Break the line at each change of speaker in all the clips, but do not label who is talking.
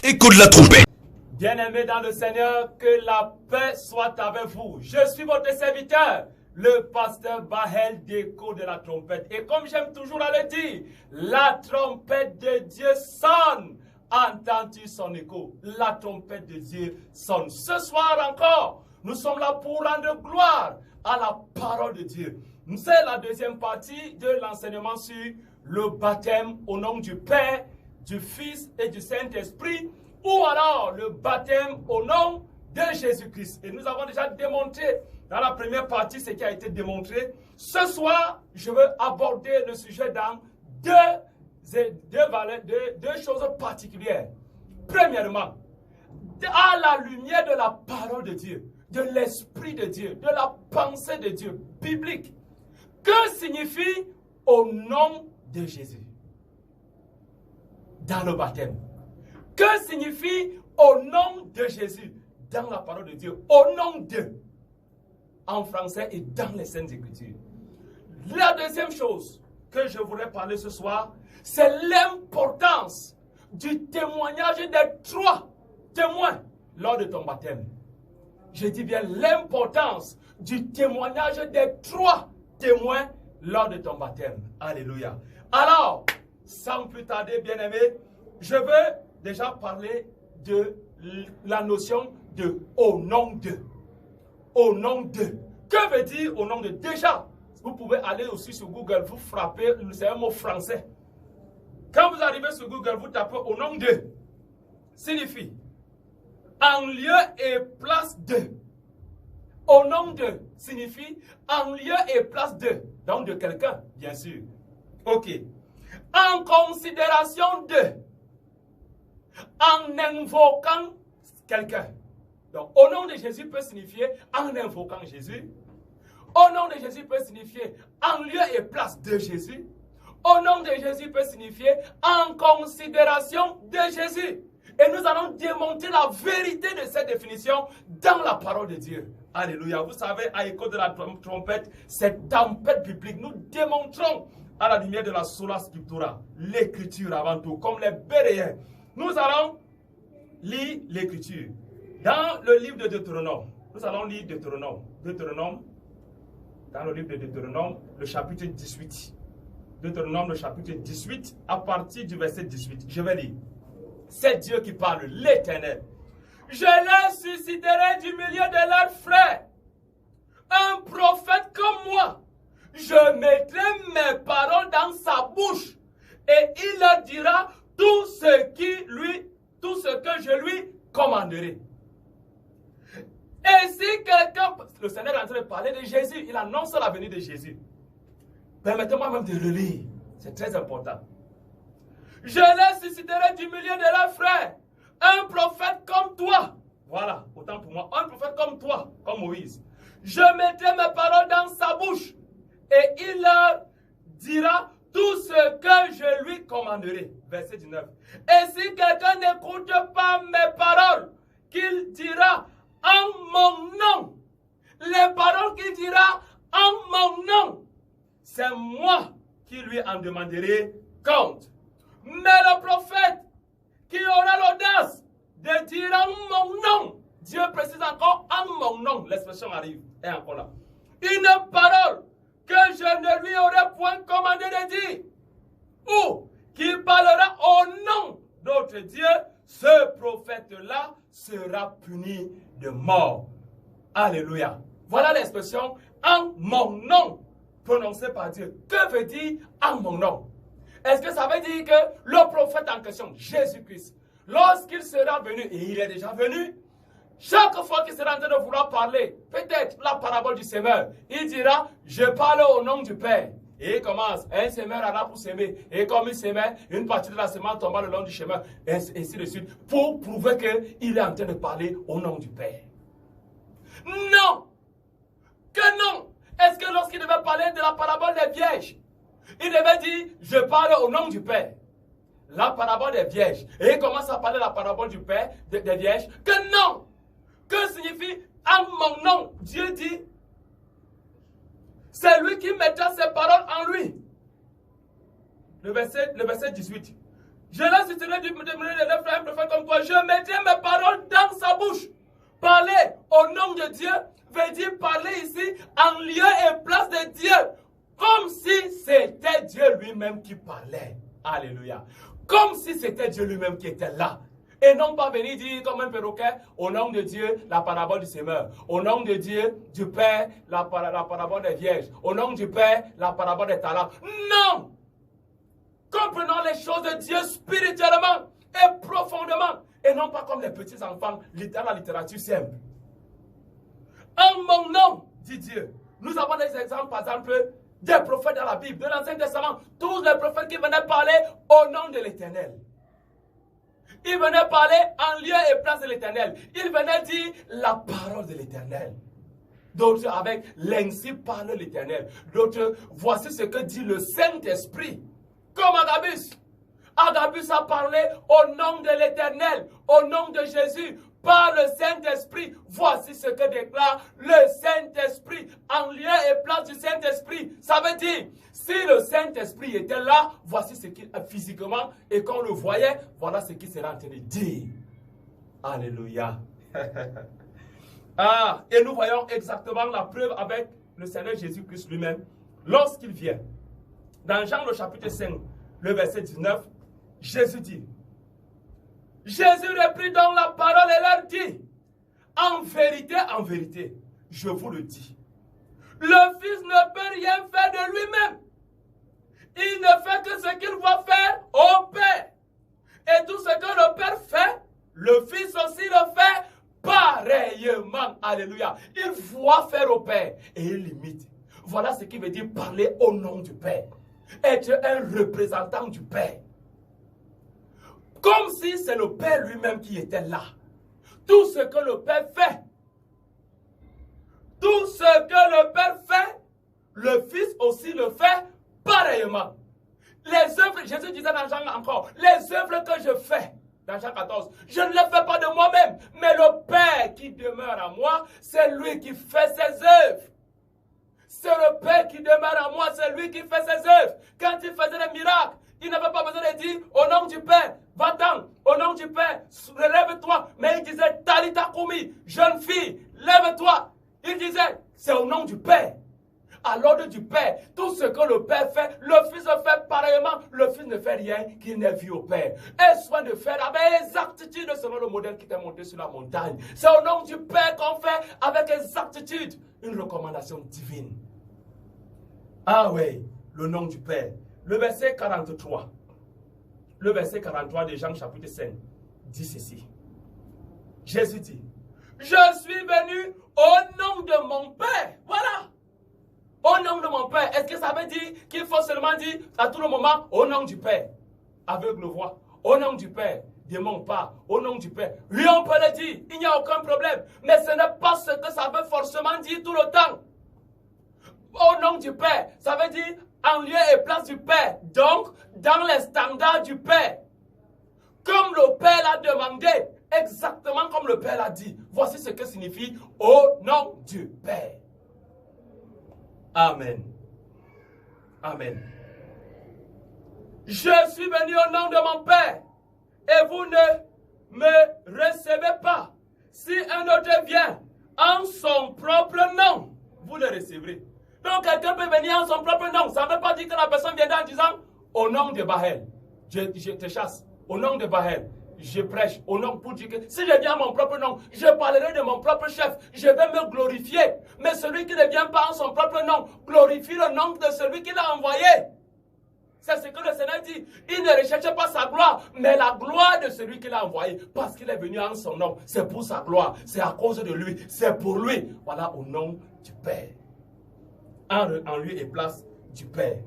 Écoute la trompette.
Bien-aimés dans le Seigneur, que la paix soit avec vous. Je suis votre serviteur, le pasteur Bahel d'écho de la trompette. Et comme j'aime toujours à le dire, la trompette de Dieu sonne. Entends-tu son écho? La trompette de Dieu sonne. Ce soir encore, nous sommes là pour rendre gloire à la parole de Dieu. C'est la deuxième partie de l'enseignement sur le baptême au nom du Père, du Fils et du Saint-Esprit, ou alors le baptême au nom de Jésus-Christ. Et nous avons déjà démontré dans la première partie ce qui a été démontré. Ce soir, je veux aborder le sujet dans deux choses particulières. Premièrement, à la lumière de la parole de Dieu, de l'Esprit de Dieu, de la pensée de Dieu biblique, que signifie au nom de Jésus dans le baptême? Que signifie au nom de Jésus dans la parole de Dieu? Au nom de, en français et dans les Saintes Écritures. La deuxième chose que je voudrais parler ce soir, c'est l'importance du témoignage des 3 témoins lors de ton baptême. Je dis bien l'importance du témoignage des 3 témoins lors de ton baptême. Alléluia. Alors, sans plus tarder, bien-aimés, je veux déjà parler de la notion de au nom de. Au nom de. Que veut dire au nom de? Déjà, vous pouvez aller aussi sur Google, vous frappez, c'est un mot français. Quand vous arrivez sur Google, vous tapez au nom de. Signifie en lieu et place de. Au nom de signifie en lieu et place de. Donc de quelqu'un, bien sûr. Ok. En considération de. En invoquant quelqu'un. Donc, au nom de Jésus peut signifier en invoquant Jésus. Au nom de Jésus peut signifier en lieu et place de Jésus. Au nom de Jésus peut signifier en considération de Jésus. Et nous allons démontrer la vérité de cette définition dans la parole de Dieu. Alléluia. Vous savez, à l'écho de la trompette, cette tempête biblique, nous démontrons à la lumière de la sola scriptura, l'écriture avant tout, comme les Béréens. Nous allons lire l'écriture. Dans le livre de Deutéronome, nous allons lire Deutéronome. Dans le livre de Deutéronome, le chapitre 18. Deutéronome, le chapitre 18, à partir du verset 18. Je vais lire. C'est Dieu qui parle, l'Éternel. Je les susciterai du milieu de leurs frères, un prophète comme moi. Je mettrai mes paroles dans sa bouche et il leur dira tout ce que je lui commanderai. Et si quelqu'un, le Seigneur est en train de parler de Jésus, il annonce la venue de Jésus. Permettez-moi même de relire, c'est très important. Je les susciterai du milieu de leurs frères, un prophète comme toi. Voilà, autant pour moi, un prophète comme toi, comme Moïse. Je mettrai mes paroles dans sa bouche et il leur dira tout ce que je lui commanderai. Verset 19. Et si quelqu'un n'écoute pas mes paroles, qu'il dira en mon nom, les paroles qu'il dira en mon nom, c'est moi qui lui en demanderai compte. Mais le prophète qui aura l'audace de dire en mon nom, Dieu précise encore en mon nom, l'expression arrive, et encore là, une parole que je ne lui aurai point commandé de dire, ou qui parlera au nom d'autres dieux, ce prophète-là sera puni de mort. Alléluia. Voilà l'expression en mon nom, prononcée par Dieu. Que veut dire en mon nom? Est-ce que ça veut dire que le prophète en question, Jésus-Christ, lorsqu'il sera venu, et il est déjà venu, chaque fois qu'il sera en train de vouloir parler, peut-être la parabole du semeur, il dira, je parle au nom du Père. Et il commence, un semeur alla pour s'aimer. Et comme il s'aimait, une partie de la semence tomba le long du chemin, et ainsi de suite, pour prouver qu'il est en train de parler au nom du Père. Non! Que non! Est-ce que lorsqu'il devait parler de la parabole des vierges, il devait dire, je parle au nom du Père? La parabole des vierges. Et il commence à parler de la parabole du Père, des vierges. Que non! Que signifie en mon nom? Dieu dit, c'est lui qui mettra ses paroles en lui. Le verset 18. Je la citerai du témoignage de frères un prophète comme toi. Je mettrai mes paroles dans sa bouche. Parler au nom de Dieu veut dire parler ici en lieu et place de Dieu. Comme si c'était Dieu lui-même qui parlait. Alléluia. Comme si c'était Dieu lui-même qui était là. Et non pas venir dire comme un perroquet, au nom de Dieu, la parabole du semeur. Au nom de Dieu, du Père, la parabole des vierges. Au nom du Père, la parabole des talents. Non! Comprenons les choses de Dieu spirituellement et profondément. Et non pas comme les petits enfants, dans la littérature simple. En mon nom, dit Dieu. Nous avons des exemples, par exemple, des prophètes dans la Bible, de l'Ancien Testament. Tous les prophètes qui venaient parler au nom de l'Éternel. Ils venaient parler en lieu et place de l'Éternel. Ils venaient dire la parole de l'Éternel. D'autres avec l'ainsi parle l'Éternel. D'autres, voici ce que dit le Saint-Esprit. Comme Agabus. Agabus a parlé au nom de l'Éternel, au nom de Jésus, par le Saint-Esprit. Voici ce que déclare le Saint-Esprit, en lieu et place du Saint-Esprit. Ça veut dire, si le Saint-Esprit était là, voici ce qu'il physiquement, et quand on le voyait, voilà ce qu'il serait en train de dire. Alléluia. Et nous voyons exactement la preuve avec le Seigneur Jésus-Christ lui-même, lorsqu'il vient. Dans Jean le chapitre 5, le verset 19, Jésus dit, Jésus reprit donc la parole et leur dit, en vérité, je vous le dis, le Fils ne peut rien faire de lui-même. Il ne fait que ce qu'il voit faire au Père. Et tout ce que le Père fait, le Fils aussi le fait pareillement. Alléluia. Il voit faire au Père et il imite. Voilà ce qui veut dire parler au nom du Père. Être un représentant du Père. Comme si c'est le Père lui-même qui était là. Tout ce que le Père fait, tout ce que le Père fait, le Fils aussi le fait pareillement. Les œuvres, Jésus disait dans Jean encore, les œuvres que je fais, dans Jean 14, je ne les fais pas de moi-même, mais le Père qui demeure en moi, c'est lui qui fait ses œuvres. C'est le Père qui demeure en moi, c'est lui qui fait ses œuvres. Quand il faisait des miracles, il n'avait pas besoin de dire au nom du Père, va-t'en, au nom du Père, relève-toi. Mais il disait, Talita Koumi, jeune fille, lève-toi. Il disait, c'est au nom du Père. À l'ordre du Père, tout ce que le Père fait, le Fils le fait pareillement. Le Fils ne fait rien qu'il n'ait vu au Père. Aie soin de faire avec exactitude selon le modèle qui t'est monté sur la montagne. C'est au nom du Père qu'on fait avec exactitude une recommandation divine. Ah oui, le nom du Père. Le verset 43. Le verset 43 de Jean chapitre 5 dit ceci. Jésus dit, je suis venu au nom de mon Père. Voilà. Au nom de mon Père. Est-ce que ça veut dire qu'il faut seulement dire à tout le moment au nom du Père? Aveugle voix. Au nom du Père. Démon pas. Au nom du Père. Oui, on peut le dire. Il n'y a aucun problème. Mais ce n'est pas ce que ça veut forcément dire tout le temps. Au nom du Père. Ça veut dire en lieu et place du Père. Donc, dans les standards du Père. Comme le Père l'a demandé. Exactement comme le Père l'a dit. Voici ce que signifie au nom du Père. Amen. Amen. Je suis venu au nom de mon Père et vous ne me recevez pas. Si un autre vient en son propre nom, vous le recevrez. Donc quelqu'un peut venir en son propre nom. Ça ne veut pas dire que la personne viendra en disant au nom de Bahel, je te chasse. Au nom de Bahel, je prêche au nom pour dire que si je viens à mon propre nom, je parlerai de mon propre chef, je vais me glorifier. Mais celui qui ne vient pas en son propre nom, glorifie le nom de celui qui l'a envoyé. C'est ce que le Seigneur dit. Il ne recherche pas sa gloire, mais la gloire de celui qui l'a envoyé. Parce qu'il est venu en son nom. C'est pour sa gloire. C'est à cause de lui. C'est pour lui. Voilà au nom du Père. En lieu et place du Père.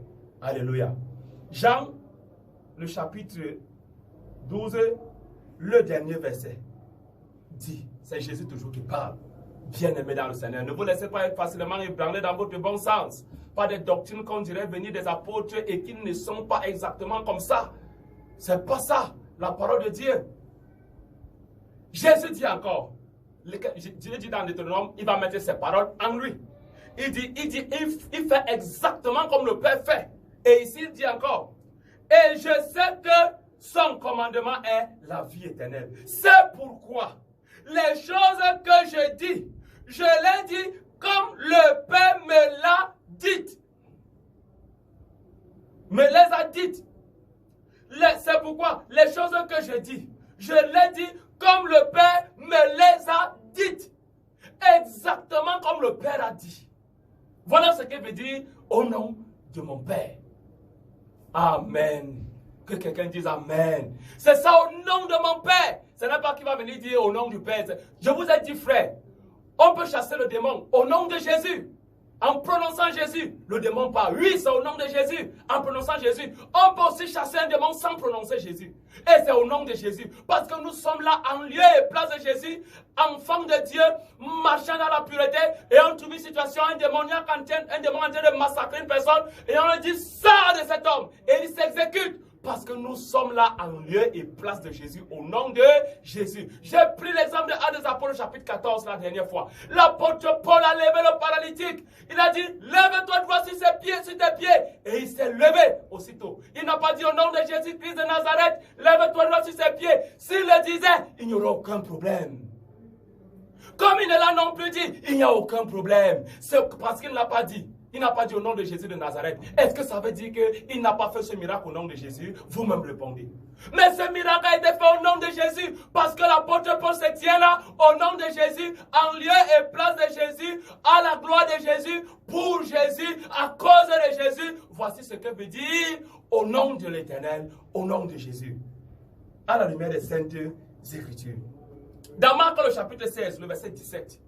Alléluia. Jean, le chapitre 12, le dernier verset dit, c'est Jésus toujours qui parle, bien-aimé dans le Seigneur, ne vous laissez pas être facilement ébranlé dans votre bon sens, pas des doctrines qu'on dirait venir des apôtres et qui ne sont pas exactement comme ça. C'est pas ça, la parole de Dieu. Jésus dit encore, Dieu dit dans Deutéronome, il va mettre ses paroles en lui. Il fait exactement comme le Père fait. Et ici il dit encore, et je sais que son commandement est la vie éternelle. C'est pourquoi les choses que je dis, je les dis comme le Père me l'a dites. Me les a dites. C'est pourquoi les choses que je dis, je les dis comme le Père me les a dites. Exactement comme le Père a dit. Voilà ce qu'il veut dire au nom de mon Père. Amen. Que quelqu'un dise Amen. C'est ça au nom de mon Père. Ce n'est pas qui va venir dire au nom du Père. Je vous ai dit, frère, on peut chasser le démon au nom de Jésus. En prononçant Jésus, le démon part. Oui, c'est au nom de Jésus. En prononçant Jésus, on peut aussi chasser un démon sans prononcer Jésus. Et c'est au nom de Jésus. Parce que nous sommes là en lieu et place de Jésus, enfants de Dieu, marchant dans la pureté. Et on trouve une situation, un démon en train de massacrer une personne. Et on lui dit, sors de cet homme. Et il s'exécute. Parce que nous sommes là en lieu et place de Jésus, au nom de Jésus. J'ai pris l'exemple de Actes des Apôtres, chapitre 14, la dernière fois. L'apôtre Paul a levé le paralytique. Il a dit, lève-toi droit sur tes pieds. Et il s'est levé aussitôt. Il n'a pas dit au nom de Jésus-Christ de Nazareth, lève-toi droit sur ses pieds. S'il le disait, il n'y aurait aucun problème. Comme il ne l'a non plus dit, il n'y a aucun problème. C'est parce qu'il ne l'a pas dit. Il n'a pas dit au nom de Jésus de Nazareth. Est-ce que ça veut dire qu'il n'a pas fait ce miracle au nom de Jésus? Vous-même répondez. Mais ce miracle a été fait au nom de Jésus parce que l'apôtre Paul se tient là au nom de Jésus, en lieu et place de Jésus, à la gloire de Jésus, pour Jésus, à cause de Jésus. Voici ce que veut dire au nom de l'Éternel, au nom de Jésus. À la lumière des Saintes Écritures. Dans Marc le chapitre 16, le verset 17,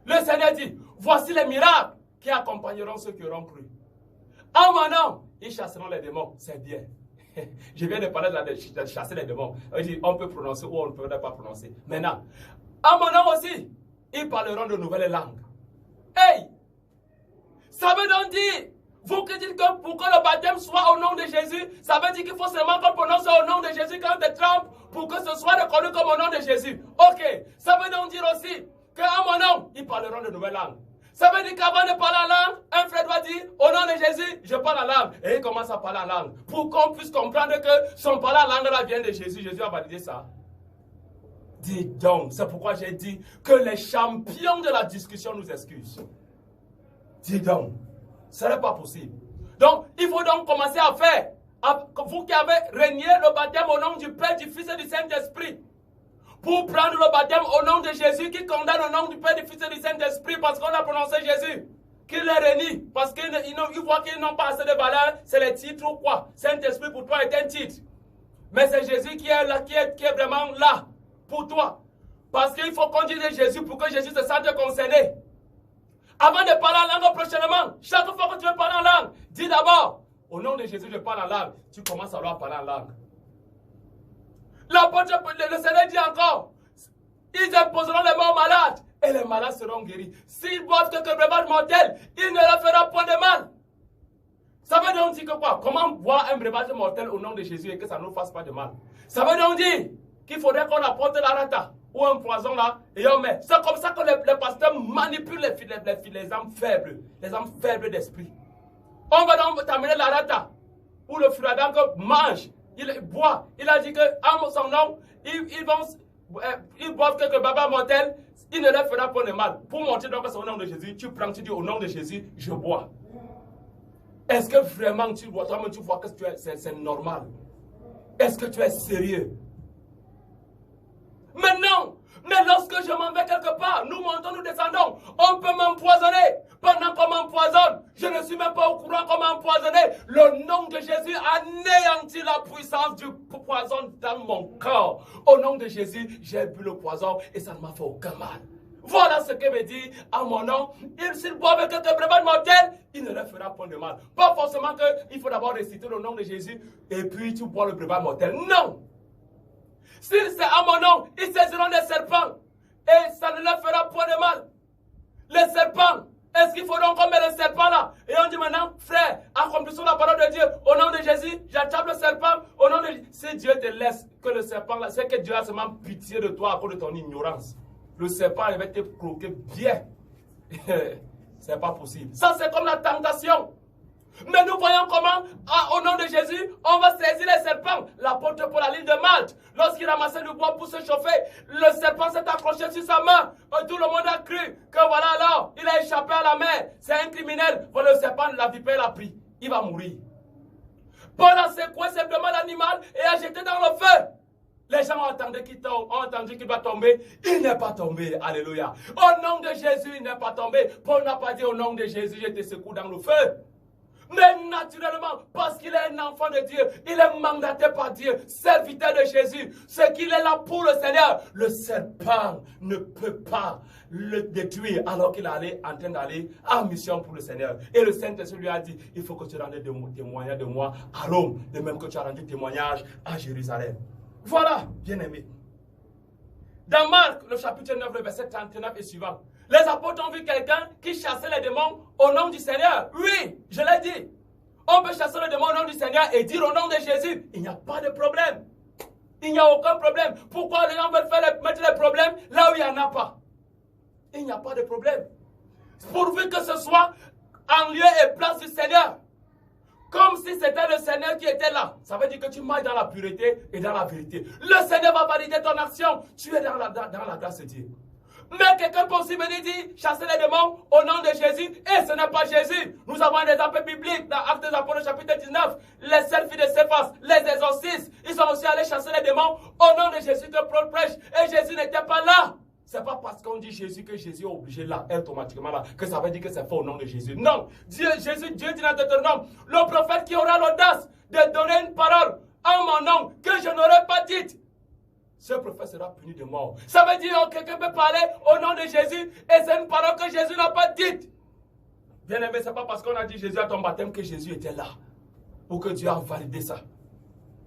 le Seigneur dit, voici les miracles qui accompagneront ceux qui auront cru. En mon nom, ils chasseront les démons. C'est bien. Je viens de parler de chasser les démons. On peut prononcer ou on ne peut pas prononcer. Maintenant, en mon nom aussi, ils parleront de nouvelles langues. Hey! Ça veut donc dire, vous qui dites que pour que le baptême soit au nom de Jésus, ça veut dire qu'il faut seulement qu'on prononce au nom de Jésus quand on te trempe pour que ce soit reconnu comme au nom de Jésus. Ok. Ça veut donc dire aussi qu'en mon nom, ils parleront de nouvelles langues. Ça veut dire qu'avant de parler en langue, un frère doit dire, au nom de Jésus, je parle en langue. Et il commence à parler en langue. Pour qu'on puisse comprendre que son parler en langue là vient de Jésus. Jésus a validé ça. Dis donc, c'est pourquoi j'ai dit que les champions de la discussion nous excusent. Dis donc, ce n'est pas possible. Donc, il faut donc commencer à faire. Vous qui avez régné le baptême au nom du Père, du Fils et du Saint-Esprit. Pour prendre le baptême au nom de Jésus, qui condamne au nom du Père, du Fils et du Saint-Esprit, parce qu'on a prononcé Jésus, qui les renie, parce qu'ils voient qu'ils n'ont pas assez de valeur, c'est les titres ou quoi. Saint-Esprit pour toi est un titre. Mais c'est Jésus qui est là, qui est vraiment là, pour toi. Parce qu'il faut qu'on dise Jésus pour que Jésus se sente concerné. Avant de parler en langue prochainement, chaque fois que tu veux parler en langue, dis d'abord, au nom de Jésus, je parle en langue. Tu commences alors à parler en langue. L'apôtre, le Seigneur dit encore, ils imposeront les mains aux malades et les malades seront guéris. S'ils boivent quelques breuvages mortels, il ne leur fera point de mal. Ça veut donc dire que quoi? Comment boire un breuvage mortel au nom de Jésus et que ça ne nous fasse pas de mal? Ça veut donc dire qu'il faudrait qu'on apporte la rata ou un poison là et on met. C'est comme ça que les pasteurs manipulent les âmes faibles d'esprit. On va donc t'amener la rata ou le fruadin que mange. Il boit. Il a dit qu'en son nom, ils boivent quelques babas mortels, il ne leur fera pas de mal. Pour montrer donc que c'est au nom de Jésus, tu prends, tu dis au nom de Jésus, je bois. Est-ce que vraiment tu bois, toi-même tu vois que c'est normal? Est-ce que tu es sérieux? Maintenant, mais lorsque je m'en vais quelque part, nous montons, nous descendons, on peut m'empoisonner. Pendant qu'on m'empoisonne, je ne suis même pas au courant qu'on m'a empoisonné. Le nom de Jésus anéantit la puissance du poison dans mon corps. Au nom de Jésus, j'ai bu le poison et ça ne m'a fait aucun mal. Voilà ce que veut dire à mon nom. S'ils boivent quelques breuvages mortels, il ne leur fera point de mal. Pas forcément qu'il faut d'abord réciter le nom de Jésus et puis tu bois le breuvage mortel. Non! Si c'est à mon nom, ils saisiront des serpents et ça ne leur fera point de mal. Les serpents, est-ce qu'il faut donc qu'on met les serpents là? Et on dit maintenant, frère, accomplissons la parole de Dieu. Au nom de Jésus, j'attrape le serpent. Au nom de Jésus. Si Dieu te laisse que le serpent là, c'est que Dieu a seulement pitié de toi à cause de ton ignorance. Le serpent, il va te croquer bien. C'est pas possible. Ça, c'est comme la tentation. Mais nous voyons comment, au nom de Jésus, on va saisir les serpents. L'apôtre Paul à l'île de Malte, lorsqu'il ramassait du bois pour se chauffer, le serpent s'est accroché sur sa main. Et tout le monde a cru que voilà alors, il a échappé à la mer. C'est un criminel. Voilà, le serpent, la vipère l'a pris. Il va mourir. Paul a secoué simplement l'animal et a jeté dans le feu. Les gens ont entendu qu'il va tomber. Il n'est pas tombé. Alléluia. Au nom de Jésus, il n'est pas tombé. Paul n'a pas dit au nom de Jésus, je te secoue dans le feu. Mais naturellement, parce qu'il est un enfant de Dieu, il est mandaté par Dieu, serviteur de Jésus, ce qu'il est là pour le Seigneur. Le serpent ne peut pas le détruire alors qu'il est en train d'aller en mission pour le Seigneur. Et le Saint-Esprit lui a dit, il faut que tu rendes témoignage de moi à Rome, de même que tu as rendu témoignage à Jérusalem. Voilà, bien-aimés. Dans Marc, le chapitre 9, le verset 39 et suivant, les apôtres ont vu quelqu'un qui chassait les démons au nom du Seigneur. Oui, je l'ai dit. On peut chasser les démons au nom du Seigneur et dire au nom de Jésus. Il n'y a pas de problème. Il n'y a aucun problème. Pourquoi les gens veulent mettre les problèmes là où il n'y en a pas? Il n'y a pas de problème. Pourvu que ce soit en lieu et place du Seigneur. Comme si c'était le Seigneur qui était là. Ça veut dire que tu marches dans la pureté et dans la vérité. Le Seigneur va valider ton action. Tu es dans la grâce de Dieu. Mais quelqu'un peut aussi venir dire, chasser les démons au nom de Jésus, et ce n'est pas Jésus. Nous avons un exemple biblique dans Actes des Apôtres chapitre 19. Les 7 filles de Céphas, les exorcistes, ils sont aussi allés chasser les démons au nom de Jésus que Paul prêche, et Jésus n'était pas là. Ce n'est pas parce qu'on dit Jésus que Jésus est obligé là, automatiquement là, que ça veut dire que c'est fait au nom de Jésus. Non, Dieu dit dans Deutéronome, le prophète qui aura l'audace de donner une parole en mon nom que je n'aurais pas dite, ce prophète sera puni de mort. Ça veut dire que quelqu'un peut parler au nom de Jésus et c'est une parole que Jésus n'a pas dite. Bien aimé, ce n'est pas parce qu'on a dit Jésus à ton baptême que Jésus était là. Ou que Dieu a validé ça.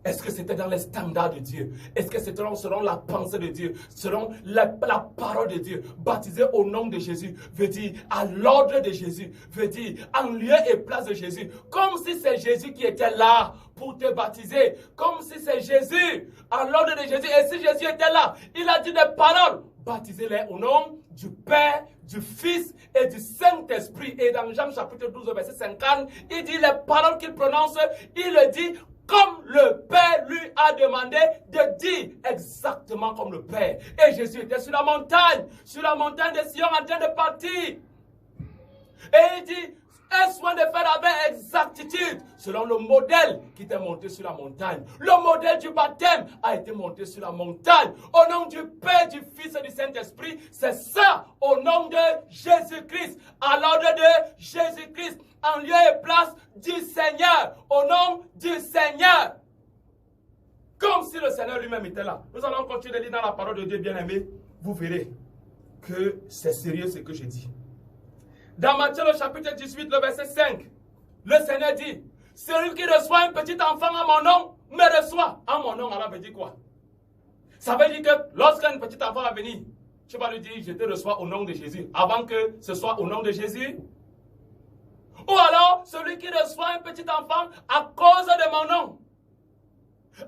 Est-ce que c'était dans les standards de Dieu? Est-ce que c'était selon la pensée de Dieu? Selon la parole de Dieu? Baptisé au nom de Jésus veut dire à l'ordre de Jésus. Veut dire en lieu et place de Jésus. Comme si c'est Jésus qui était là pour te baptiser. Comme si c'est Jésus à l'ordre de Jésus. Et si Jésus était là, il a dit des paroles. Baptisez-les au nom du Père, du Fils et du Saint-Esprit. Et dans Jean chapitre 12, verset 50, il dit les paroles qu'il prononce, il le dit comme le Père lui a demandé de dire, exactement comme le Père. Et Jésus était sur la montagne de Sion en train de partir. Et il dit, aie soin de faire avec exactitude, selon le modèle qui était monté sur la montagne. Le modèle du baptême a été monté sur la montagne. Au nom du Père, du Fils et du Saint-Esprit, c'est ça, au nom de Jésus-Christ, à l'ordre de Jésus-Christ, en lieu et place du Seigneur, au nom du Seigneur. Comme si le Seigneur lui-même était là. Nous allons continuer de lire dans la parole de Dieu, bien-aimé. Vous verrez que c'est sérieux ce que je dis. Dans Matthieu, le chapitre 18, le verset 5, le Seigneur dit, celui qui reçoit un petit enfant à mon nom, me reçoit. À mon nom, alors veut dire quoi? Ça veut dire que lorsqu'un petit enfant va venir, tu vas lui dire, je te reçois au nom de Jésus, avant que ce soit au nom de Jésus. Ou alors, celui qui reçoit un petit enfant à cause de mon nom,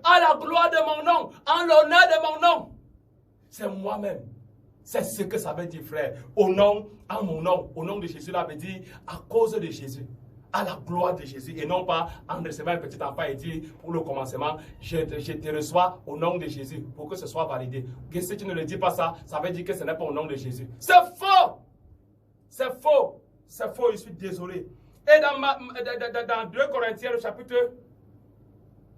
à la gloire de mon nom, en l'honneur de mon nom. C'est moi-même. C'est ce que ça veut dire, frère. Au nom, en mon nom, au nom de Jésus, là veut dire à cause de Jésus, à la gloire de Jésus, et non pas en recevant un petit enfant et dire pour le commencement, je te reçois au nom de Jésus, pour que ce soit validé. Que si tu ne le dis pas ça, ça veut dire que ce n'est pas au nom de Jésus. C'est faux! C'est faux! C'est faux, je suis désolé. Et dans 2 Corinthiens, le chapitre,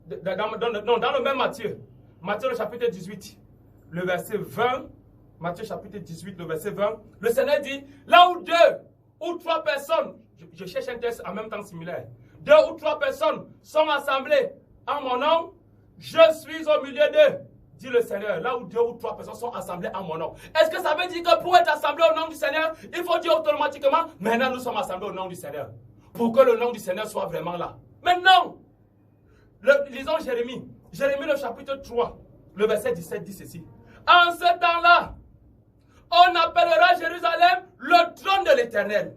dans le même Matthieu, le chapitre 18, le verset 20, Matthieu chapitre 18, le verset 20, le Seigneur dit, là où 2 ou 3 personnes, je cherche un texte en même temps similaire, 2 ou 3 personnes sont assemblées en mon nom, je suis au milieu d'eux, dit le Seigneur, là où 2 ou 3 personnes sont assemblées en mon nom. Est-ce que ça veut dire que pour être assemblé au nom du Seigneur, il faut dire automatiquement, maintenant nous sommes assemblés au nom du Seigneur, pour que le nom du Seigneur soit vraiment là? Mais non! Lisons Jérémie, le chapitre 3, le verset 17 dit ceci. En ce temps-là, on appellera Jérusalem le trône de l'Éternel.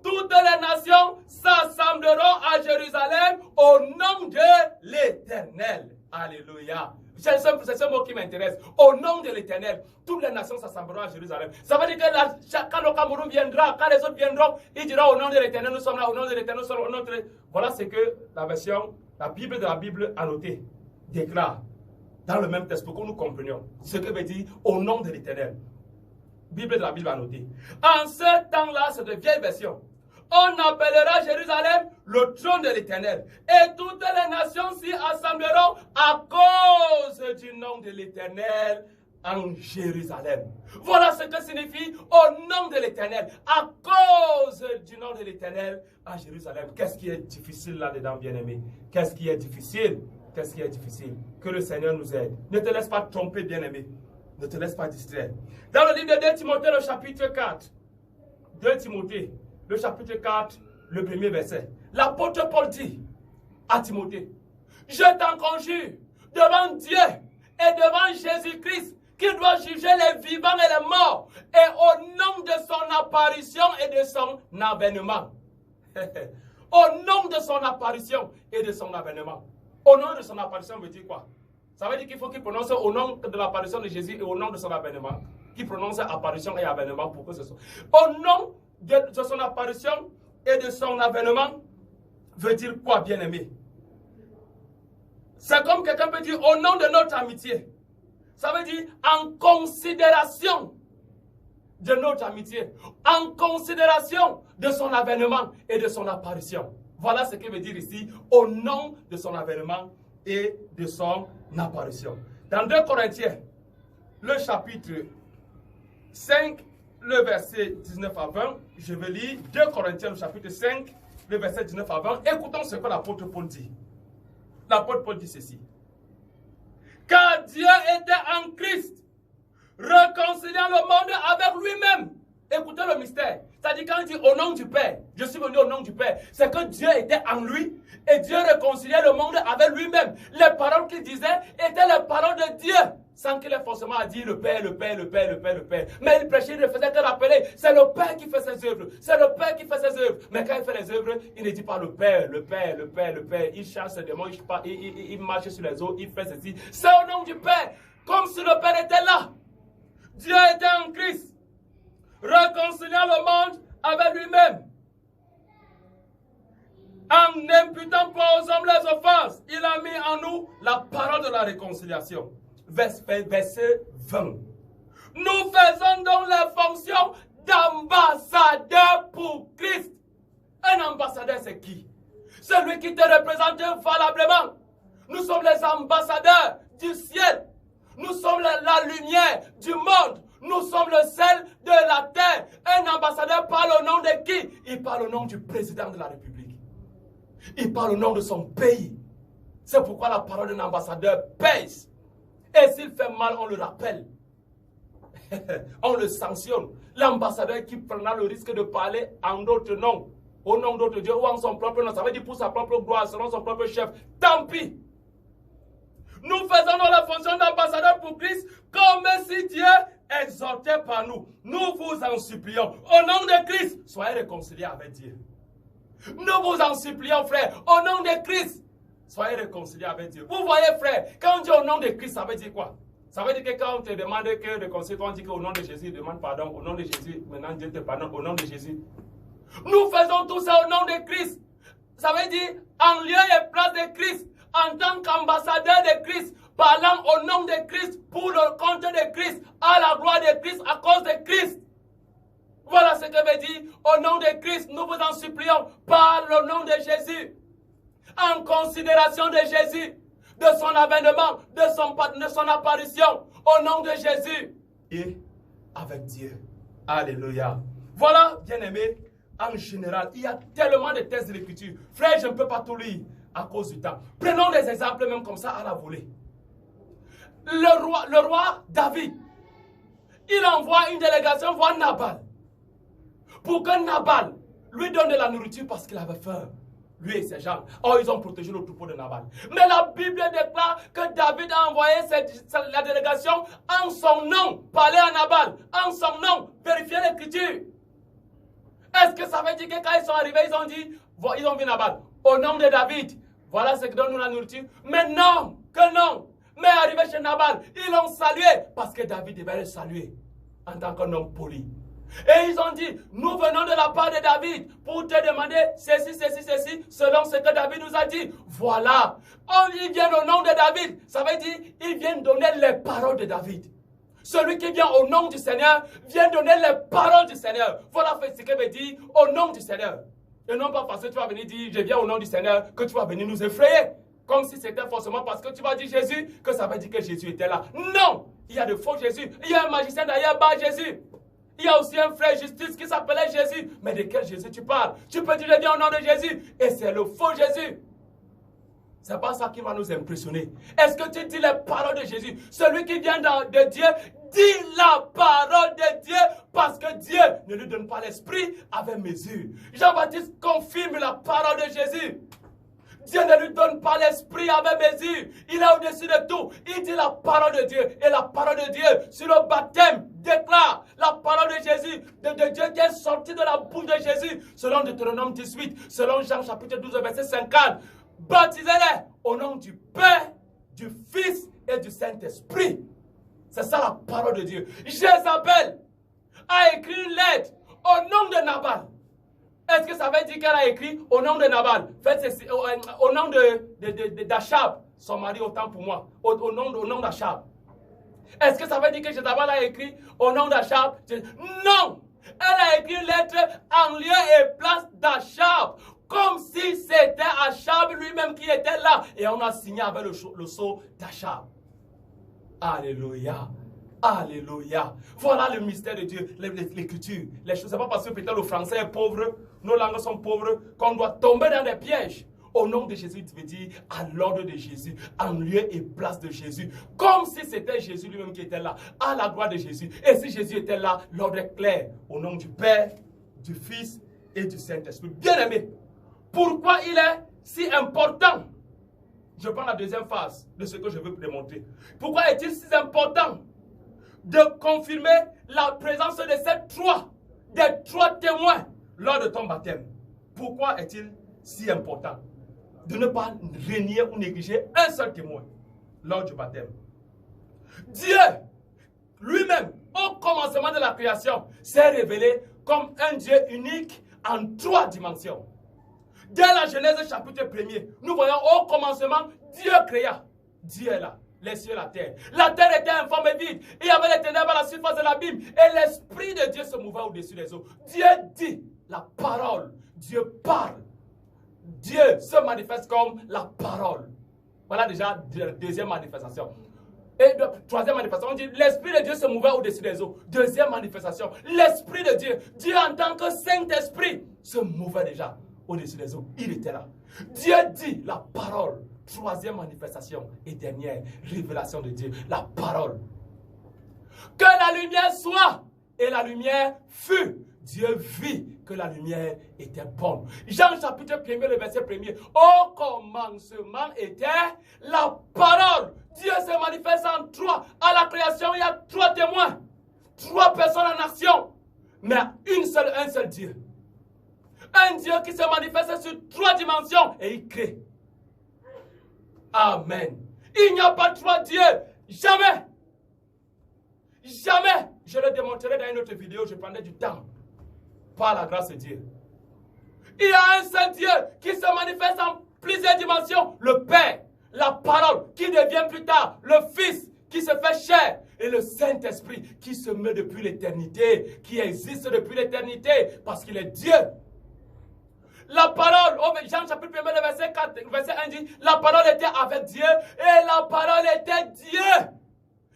Toutes les nations s'assembleront à Jérusalem au nom de l'Éternel. Alléluia. C'est ce mot qui m'intéresse. Au nom de l'Éternel, toutes les nations s'assembleront à Jérusalem. Ça veut dire que quand le Cameroun viendra, quand les autres viendront, ils diront au nom de l'Éternel, nous sommes là, au nom de l'Éternel, nous sommes là, au nom de l'Éternel. Voilà ce que la Bible de la Bible annoté déclare dans le même texte pour que nous comprenions ce que veut dire au nom de l'Éternel. Bible de la Bible annotée. En ce temps-là, c'est de vieilles versions. On appellera Jérusalem le trône de l'Éternel. Et toutes les nations s'y assembleront à cause du nom de l'Éternel en Jérusalem. Voilà ce que signifie au nom de l'Éternel. À cause du nom de l'Éternel en Jérusalem. Qu'est-ce qui est difficile là-dedans, bien-aimé? Qu'est-ce qui est difficile? Qu'est-ce qui est difficile? Que le Seigneur nous aide. Ne te laisse pas tromper, bien-aimé. Ne te laisse pas distraire. Dans le livre de 2 Timothée, le chapitre 4. 2 Timothée. Le chapitre 4, le premier verset. L'apôtre Paul dit à Timothée, je t'en conjure devant Dieu et devant Jésus-Christ qui doit juger les vivants et les morts et au nom de son apparition et de son avènement. Au nom de son apparition et de son avènement. Au nom de son apparition veut dire quoi? Ça veut dire qu'il faut qu'il prononce au nom de l'apparition de Jésus et au nom de son avènement. Qu'il prononce apparition et avènement pour que ce soit. Au nom de son apparition et de son avènement veut dire quoi, bien-aimé? C'est comme quelqu'un peut dire au nom de notre amitié. Ça veut dire en considération de notre amitié, en considération de son avènement et de son apparition. Voilà ce qu'il veut dire ici, au nom de son avènement et de son apparition. Dans 2 Corinthiens, le chapitre 5, le verset 19 à 20, je vais lire 2 Corinthiens, le chapitre 5, le verset 19 à 20. Écoutons ce que l'apôtre Paul dit. L'apôtre Paul dit ceci. Car Dieu était en Christ, réconciliant le monde avec lui-même. Écoutez le mystère. C'est-à-dire quand il dit au nom du Père, je suis venu au nom du Père, c'est que Dieu était en lui et Dieu réconciliait le monde avec lui-même. Les paroles qu'il disait étaient les paroles de Dieu, sans qu'il ait forcément à dire le Père, le Père, le Père, le Père, le Père. Mais il prêchait, il ne faisait que rappeler, c'est le Père qui fait ses œuvres, c'est le Père qui fait ses œuvres. Mais quand il fait les œuvres, il ne dit pas le Père, le Père, le Père, le Père. Il chasse ses démons, il marche sur les eaux, il fait ceci. C'est au nom du Père, comme si le Père était là. Dieu était en Christ, réconciliant le monde avec lui-même. En n'imputant pas aux hommes les offenses, il a mis en nous la parole de la réconciliation. Verset 20. Nous faisons donc les fonctions d'ambassadeur pour Christ. Un ambassadeur, c'est qui? Celui qui te représente valablement. Nous sommes les ambassadeurs du ciel. Nous sommes la lumière du monde. Nous sommes le sel de la terre. Un ambassadeur parle au nom de qui? Il parle au nom du président de la République. Il parle au nom de son pays. C'est pourquoi la parole d'un ambassadeur pèse. Et s'il fait mal, on le rappelle. On le sanctionne. L'ambassadeur qui prendra le risque de parler en d'autres noms, au nom d'autres dieux ou en son propre nom, ça veut dire pour sa propre gloire, selon son propre chef. Tant pis. Nous faisons la fonction d'ambassadeur pour Christ comme si Dieu exhortait par nous. Nous vous en supplions. Au nom de Christ, soyez réconciliés avec Dieu. Nous vous en supplions, frère. Au nom de Christ, soyez réconciliés avec Dieu. Vous voyez, frère, quand on dit au nom de Christ, ça veut dire quoi? Ça veut dire que quand on te demande que réconcilier, on dit qu'au nom de Jésus, demande pardon. Au nom de Jésus, maintenant Dieu te pardonne. Au nom de Jésus. Nous faisons tout ça au nom de Christ. Ça veut dire en lieu et place de Christ. En tant qu'ambassadeur de Christ, parlant au nom de Christ, pour le compte de Christ, à la gloire de Christ, à cause de Christ. Voilà ce que veut dire, au nom de Christ, nous vous en supplions, par le nom de Jésus, en considération de Jésus, de son avènement, de son apparition, au nom de Jésus, et avec Dieu. Alléluia. Voilà, bien-aimés, en général, il y a tellement de textes de l'Écriture. Frère, je ne peux pas tout lire à cause du temps. Prenons des exemples même comme ça à la volée. Le roi David, il envoie une délégation voir Nabal. Pour que Nabal lui donne de la nourriture parce qu'il avait faim. Lui et ses gens. Oh, ils ont protégé le troupeau de Nabal. Mais la Bible déclare que David a envoyé la délégation en son nom. Parler à Nabal. En son nom. Vérifier l'écriture. Est-ce que ça veut dire que quand ils sont arrivés, ils ont dit, ils ont vu Nabal. Au nom de David. Voilà ce que donne nous la nourriture. Mais non, que non. Mais arrivé chez Nabal, ils l'ont salué parce que David devait le saluer en tant qu'un homme poli. Et ils ont dit, nous venons de la part de David pour te demander ceci, selon ce que David nous a dit. Voilà, ils viennent au nom de David. Ça veut dire, ils viennent donner les paroles de David. Celui qui vient au nom du Seigneur vient donner les paroles du Seigneur. Voilà ce que veut dire au nom du Seigneur. Et non pas parce que tu vas venir dire, je viens au nom du Seigneur, que tu vas venir nous effrayer. Comme si c'était forcément parce que tu vas dire Jésus, que ça veut dire que Jésus était là. Non, il y a de faux Jésus. Il y a un magicien d'ailleurs, bas Jésus. Il y a aussi un frère justice qui s'appelait Jésus. Mais de quel Jésus tu parles? Tu peux dire, je viens au nom de Jésus. Et c'est le faux Jésus. Ce n'est pas ça qui va nous impressionner. Est-ce que tu dis les paroles de Jésus? Celui qui vient de Dieu dit la parole de Dieu parce que Dieu ne lui donne pas l'esprit avec mesure. Jean-Baptiste confirme la parole de Jésus. Dieu ne lui donne pas l'esprit avec mesure. Il est au-dessus de tout. Il dit la parole de Dieu. Et la parole de Dieu sur le baptême déclare la parole de Jésus, de Dieu qui est sorti de la bouche de Jésus. Selon Deutéronome 18, selon Jean chapitre 12, verset 50. Baptisez-les au nom du Père, du Fils et du Saint-Esprit. C'est ça la parole de Dieu. Jézabel a écrit une lettre au nom de Nabal. Est-ce que ça veut dire qu'elle a écrit au nom de Nabal? Au nom d'Achab, son mari, autant pour moi. Au nom d'Achab. Est-ce que ça veut dire que Jézabel a écrit au nom d'Achab? Non! Elle a écrit une lettre en lieu et place d'Achab. Comme si c'était Achab lui-même qui était là. Et on a signé avec le sceau d'Achab. Alléluia. Alléluia. Voilà le mystère de Dieu, l'écriture. Les choses, ce n'est pas parce que peut-être le français est pauvre, nos langues sont pauvres, qu'on doit tomber dans des pièges. Au nom de Jésus, tu veux dire à l'ordre de Jésus, en lieu et place de Jésus. Comme si c'était Jésus lui-même qui était là, à la gloire de Jésus. Et si Jésus était là, l'ordre est clair. Au nom du Père, du Fils et du Saint-Esprit. Bien-aimé, pourquoi il est si important? Je prends la deuxième phase de ce que je veux démontrer. Pourquoi est-il si important de confirmer la présence de des trois témoins lors de ton baptême? Pourquoi est-il si important de ne pas renier ou négliger un seul témoin lors du baptême? Dieu lui-même, au commencement de la création, s'est révélé comme un Dieu unique en 3 dimensions. Dès la Genèse chapitre 1er, nous voyons au commencement, Dieu créa. Dieu est là, les cieux et la terre. La terre était informe et vide. Il y avait les ténèbres à la surface de l'abîme. Et l'Esprit de Dieu se mouvait au-dessus des eaux. Dieu dit la parole. Dieu parle. Dieu se manifeste comme la parole. Voilà déjà la deuxième manifestation. Et troisième manifestation, on dit l'Esprit de Dieu se mouvait au-dessus des eaux. Deuxième manifestation, l'Esprit de Dieu, Dieu en tant que Saint-Esprit, se mouvait déjà au-dessus des eaux. Il était là. Dieu dit la parole. Troisième manifestation et dernière révélation de Dieu, la parole. Que la lumière soit, et la lumière fut. Dieu vit que la lumière était bonne. Jean chapitre 1er, le verset 1er. Au commencement était la parole. Dieu se manifeste en 3. À la création, il y a 3 témoins. 3 personnes en action. Mais un seul Dieu. Un Dieu qui se manifeste sur 3 dimensions et il crée. Amen. Il n'y a pas 3 dieux. Jamais. Jamais. Je le démontrerai dans une autre vidéo. Je prendrai du temps. Par la grâce de Dieu. Il y a un seul Dieu qui se manifeste en plusieurs dimensions. Le Père, la parole qui devient plus tard le Fils qui se fait chair et le Saint-Esprit qui se met depuis l'éternité, qui existe depuis l'éternité parce qu'il est Dieu. La parole, Jean chapitre 1, verset 4, verset 1 dit, la parole était avec Dieu et la parole était Dieu.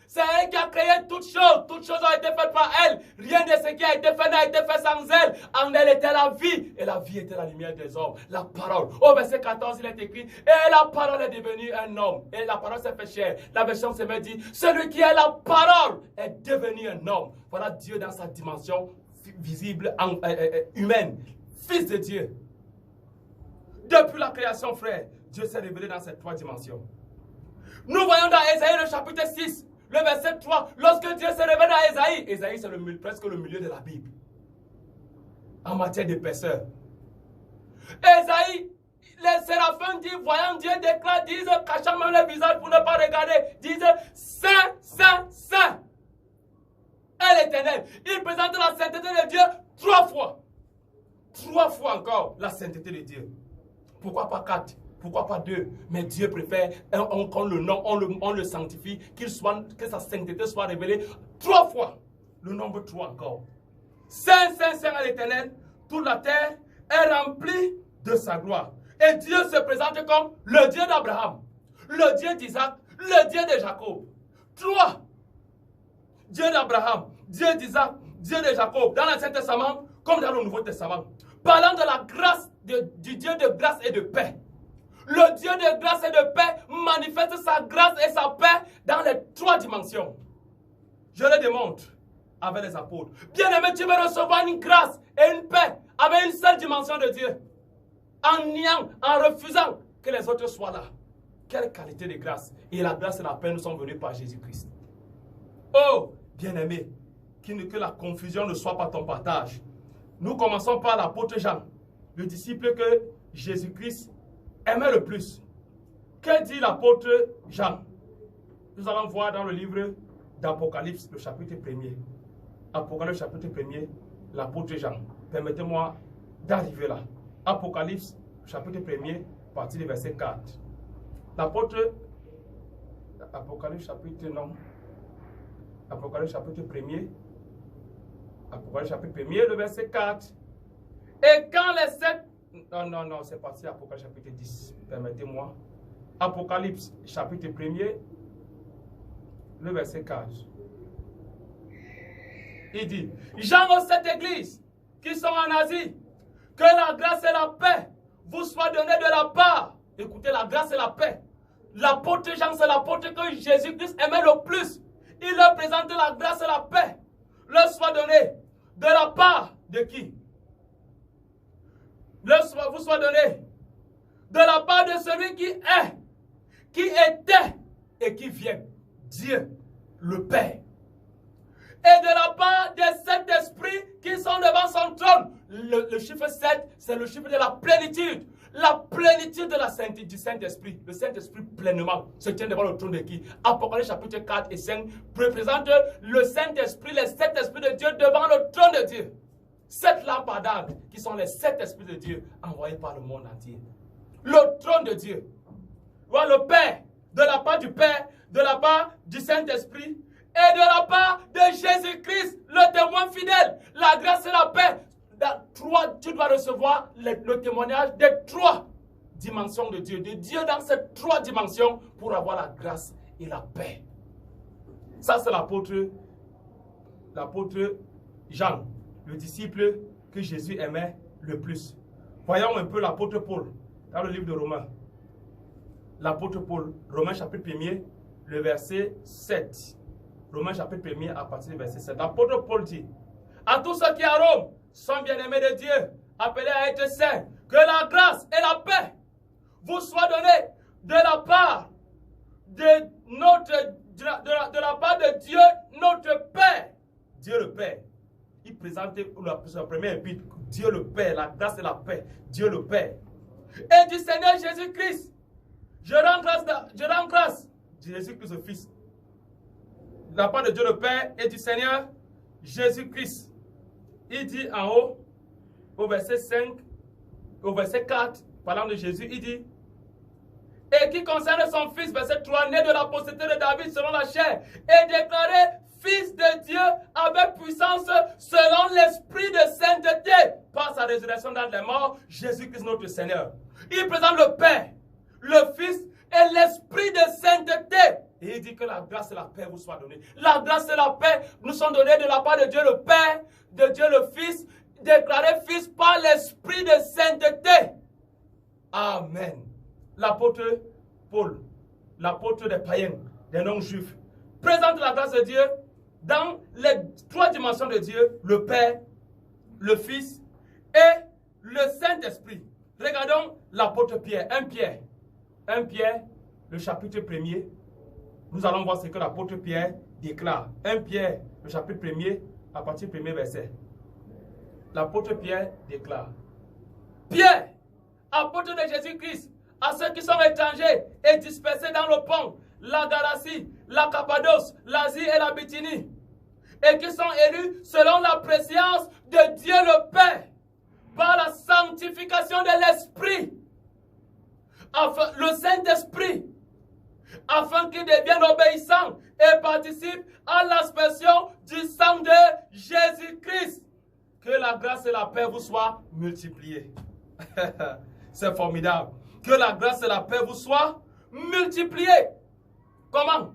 C'est elle qui a créé toutes choses ont été faites par elle. Rien de ce qui a été fait n'a été fait sans elle. En elle était la vie et la vie était la lumière des hommes. La parole. Au verset 14, il est écrit, et la parole est devenue un homme. Et la parole s'est fait chair. La version se met dit, celui qui est la parole est devenu un homme. Voilà Dieu dans sa dimension visible, humaine. Fils de Dieu. Depuis la création, frère, Dieu s'est révélé dans ces 3 dimensions. Nous voyons dans Ésaïe le chapitre 6, le verset 3, lorsque Dieu s'est révélé à Ésaïe, Ésaïe c'est presque le milieu de la Bible, en matière d'épaisseur. Ésaïe, les séraphins disent, voyant Dieu déclare, disent, cachant même le visage pour ne pas regarder, disent, Saint, Saint, Saint est l'Éternel. Il présente la sainteté de Dieu 3 fois. 3 fois encore la sainteté de Dieu. Pourquoi pas 4? Pourquoi pas 2? Mais Dieu préfère qu'on le nomme, on le sanctifie, que sa sainteté soit révélée 3 fois. Le nombre 3 encore. Saint, Saint, Saint est l'Éternel. Toute la terre est remplie de sa gloire. Et Dieu se présente comme le Dieu d'Abraham, le Dieu d'Isaac, le Dieu de Jacob. 3. Dieu d'Abraham, Dieu d'Isaac, Dieu de Jacob. Dans l'Ancien Testament, comme dans le Nouveau Testament. Parlant de la grâce du Dieu de grâce et de paix. Le Dieu de grâce et de paix manifeste sa grâce et sa paix dans les 3 dimensions. Je le démontre avec les apôtres. Bien-aimé, tu veux recevoir une grâce et une paix avec une seule dimension de Dieu. En niant, en refusant que les autres soient là. Quelle qualité de grâce. Et la grâce et la paix nous sont venues par Jésus-Christ. Oh, bien-aimé, que la confusion ne soit pas ton partage. Nous commençons par l'apôtre Jean, le disciple que Jésus-Christ aimait le plus. Que dit l'apôtre Jean? Nous allons voir dans le livre d'Apocalypse, le chapitre 1er. Apocalypse, chapitre 1er, l'apôtre Jean. Permettez-moi d'arriver là. Apocalypse, chapitre 1er, partie du verset 4. L'apôtre, Apocalypse, chapitre 1er. Apocalypse, chapitre 1er, le verset 4. Et quand les 7... Non, c'est parti Apocalypse, chapitre 10. Permettez-moi. Apocalypse, chapitre 1er, le verset 4. Il dit, Jean aux 7 églises qui sont en Asie, que la grâce et la paix vous soient données de la part. Écoutez, la grâce et la paix. L'apôtre Jean, c'est l'apôtre que Jésus-Christ aimait le plus. Il leur présente la grâce et la paix. Leur soit donnée de la part de qui? Vous soit donné de la part de celui qui est, qui était et qui vient. Dieu, le Père. Et de la part des 7 esprits qui sont devant son trône. Le chiffre 7, c'est le chiffre de la plénitude. La plénitude de la sainteté du Saint-Esprit. Le Saint-Esprit pleinement se tient devant le trône de qui? Apocalypse chapitre 4 et 5 représente le Saint-Esprit, les 7 esprits de Dieu devant le trône de Dieu. 7 lampadaires qui sont les 7 esprits de Dieu envoyés par le monde entier. Le trône de Dieu. Voilà le Père, de la part du Père, de la part du Saint-Esprit et de la part de Jésus-Christ, le témoin fidèle. La grâce et la paix. Tu dois recevoir le témoignage des 3 dimensions de Dieu. De Dieu dans ces 3 dimensions pour avoir la grâce et la paix. Ça, c'est l'apôtre Jean, le disciple que Jésus aimait le plus. Voyons un peu l'apôtre Paul dans le livre de Romains. L'apôtre Paul, Romains chapitre 1er, le verset 7. Romains chapitre 1er à partir du verset 7. L'apôtre Paul dit, à tous ceux qui à Rome sont bien-aimés de Dieu, appelés à être saints, que la grâce et la paix vous soient données de la part de la part de Dieu, notre Père. Dieu le Père. Il présente son premier épître, Dieu le Père, la grâce et la paix, Dieu le Père. Et du Seigneur Jésus-Christ, je rends grâce, Jésus-Christ le Fils, de la part de Dieu le Père et du Seigneur Jésus-Christ. Il dit en haut, au verset 5, au verset 4, parlant de Jésus, il dit, et qui concerne son fils, verset 3, né de la postérité de David selon la chair, et déclaré fils de Dieu avec puissance selon l'esprit de sainteté, par sa résurrection dans les morts, Jésus-Christ notre Seigneur. Il présente le Père, le Fils et l'esprit de sainteté. Et il dit que la grâce et la paix vous soient données. La grâce et la paix nous sont données de la part de Dieu le Père, de Dieu le Fils, déclaré Fils par l'esprit de sainteté. Amen. L'apôtre Paul, l'apôtre des païens, des non-juifs, présente la grâce de Dieu dans les 3 dimensions de Dieu, le Père, le Fils et le Saint-Esprit. Regardons l'apôtre Pierre, 1 Pierre, le chapitre 1er. Nous allons voir ce que l'apôtre Pierre déclare. 1 Pierre, le chapitre 1er, à partir du 1er verset. L'apôtre Pierre déclare, Pierre, apôtres de Jésus-Christ, à ceux qui sont étrangers et dispersés dans le pont, la Galatie, la Cappadoce, l'Asie et la Bithynie, et qui sont élus selon la préscience de Dieu le Père, par la sanctification de l'Esprit, le Saint-Esprit, afin qu'ils deviennent obéissants et participent à l'aspersion du sang de Jésus-Christ. Que la grâce et la paix vous soient multipliées. C'est formidable. Que la grâce et la paix vous soient multipliées. Comment?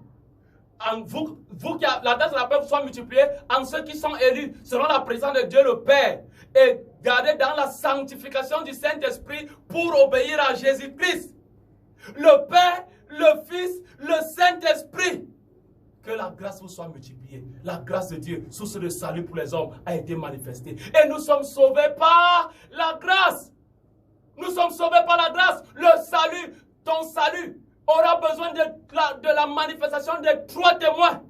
Vous qui la grâce et la paix vous soient multipliées en ceux qui sont élus selon la présence de Dieu le Père et gardés dans la sanctification du Saint-Esprit pour obéir à Jésus-Christ. Le Père, le Fils, le Saint-Esprit. Que la grâce vous soit multipliée. La grâce de Dieu, source de salut pour les hommes, a été manifestée. Et nous sommes sauvés par la grâce. Nous sommes sauvés par la grâce. Le salut, ton salut, aura besoin de la manifestation de 3 témoins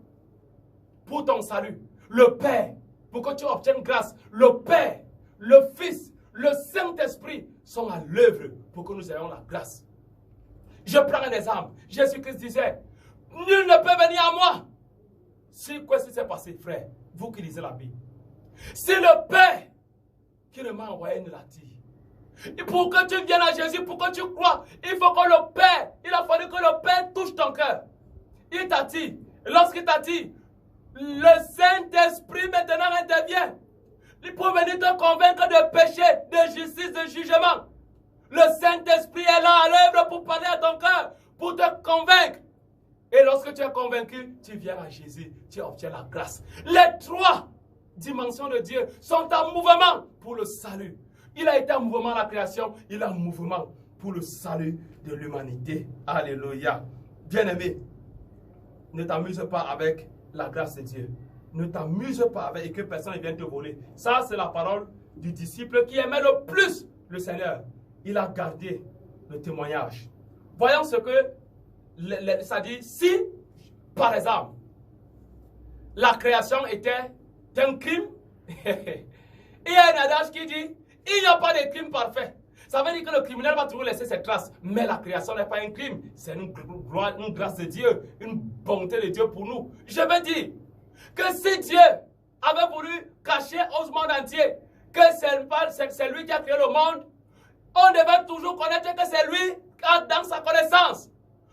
pour ton salut. Le Père, pour que tu obtiennes grâce. Le Père, le Fils, le Saint-Esprit sont à l'œuvre pour que nous ayons la grâce. Je prends un exemple. Jésus-Christ disait, nul ne peut venir à moi. Si quoi s'est passé, frère, vous qui lisez la Bible. C'est le Père qui ne m'a envoyé ne l'attire. Et pour que tu viennes à Jésus, pour que tu crois, il faut que le Père, il a fallu que le Père touche ton cœur. Il t'attire. Lorsqu'il t'attire, le Saint-Esprit maintenant intervient. Il peut venir te convaincre de péché, de justice, de jugement. Le Saint-Esprit est là à l'œuvre pour parler à ton cœur, pour te convaincre. Et lorsque tu es convaincu, tu viens à Jésus, tu obtiens la grâce. Les 3 dimensions de Dieu sont en mouvement pour le salut. Il a été en mouvement à la création, il est en mouvement pour le salut de l'humanité. Alléluia. Bien-aimé, ne t'amuse pas avec la grâce de Dieu. Ne t'amuse pas avec et que personne ne vienne te voler. Ça, c'est la parole du disciple qui aimait le plus le Seigneur. Il a gardé le témoignage. Voyons ce que ça dit. Si, par exemple, la création était un crime, il y a un adage qui dit, il n'y a pas de crime parfait. Ça veut dire que le criminel va toujours laisser ses traces. Mais la création n'est pas un crime. C'est une grâce de Dieu, une bonté de Dieu pour nous. Je veux dire que si Dieu avait voulu cacher au monde entier que c'est lui qui a créé le monde, on devait toujours connaître que c'est lui dans sa connaissance.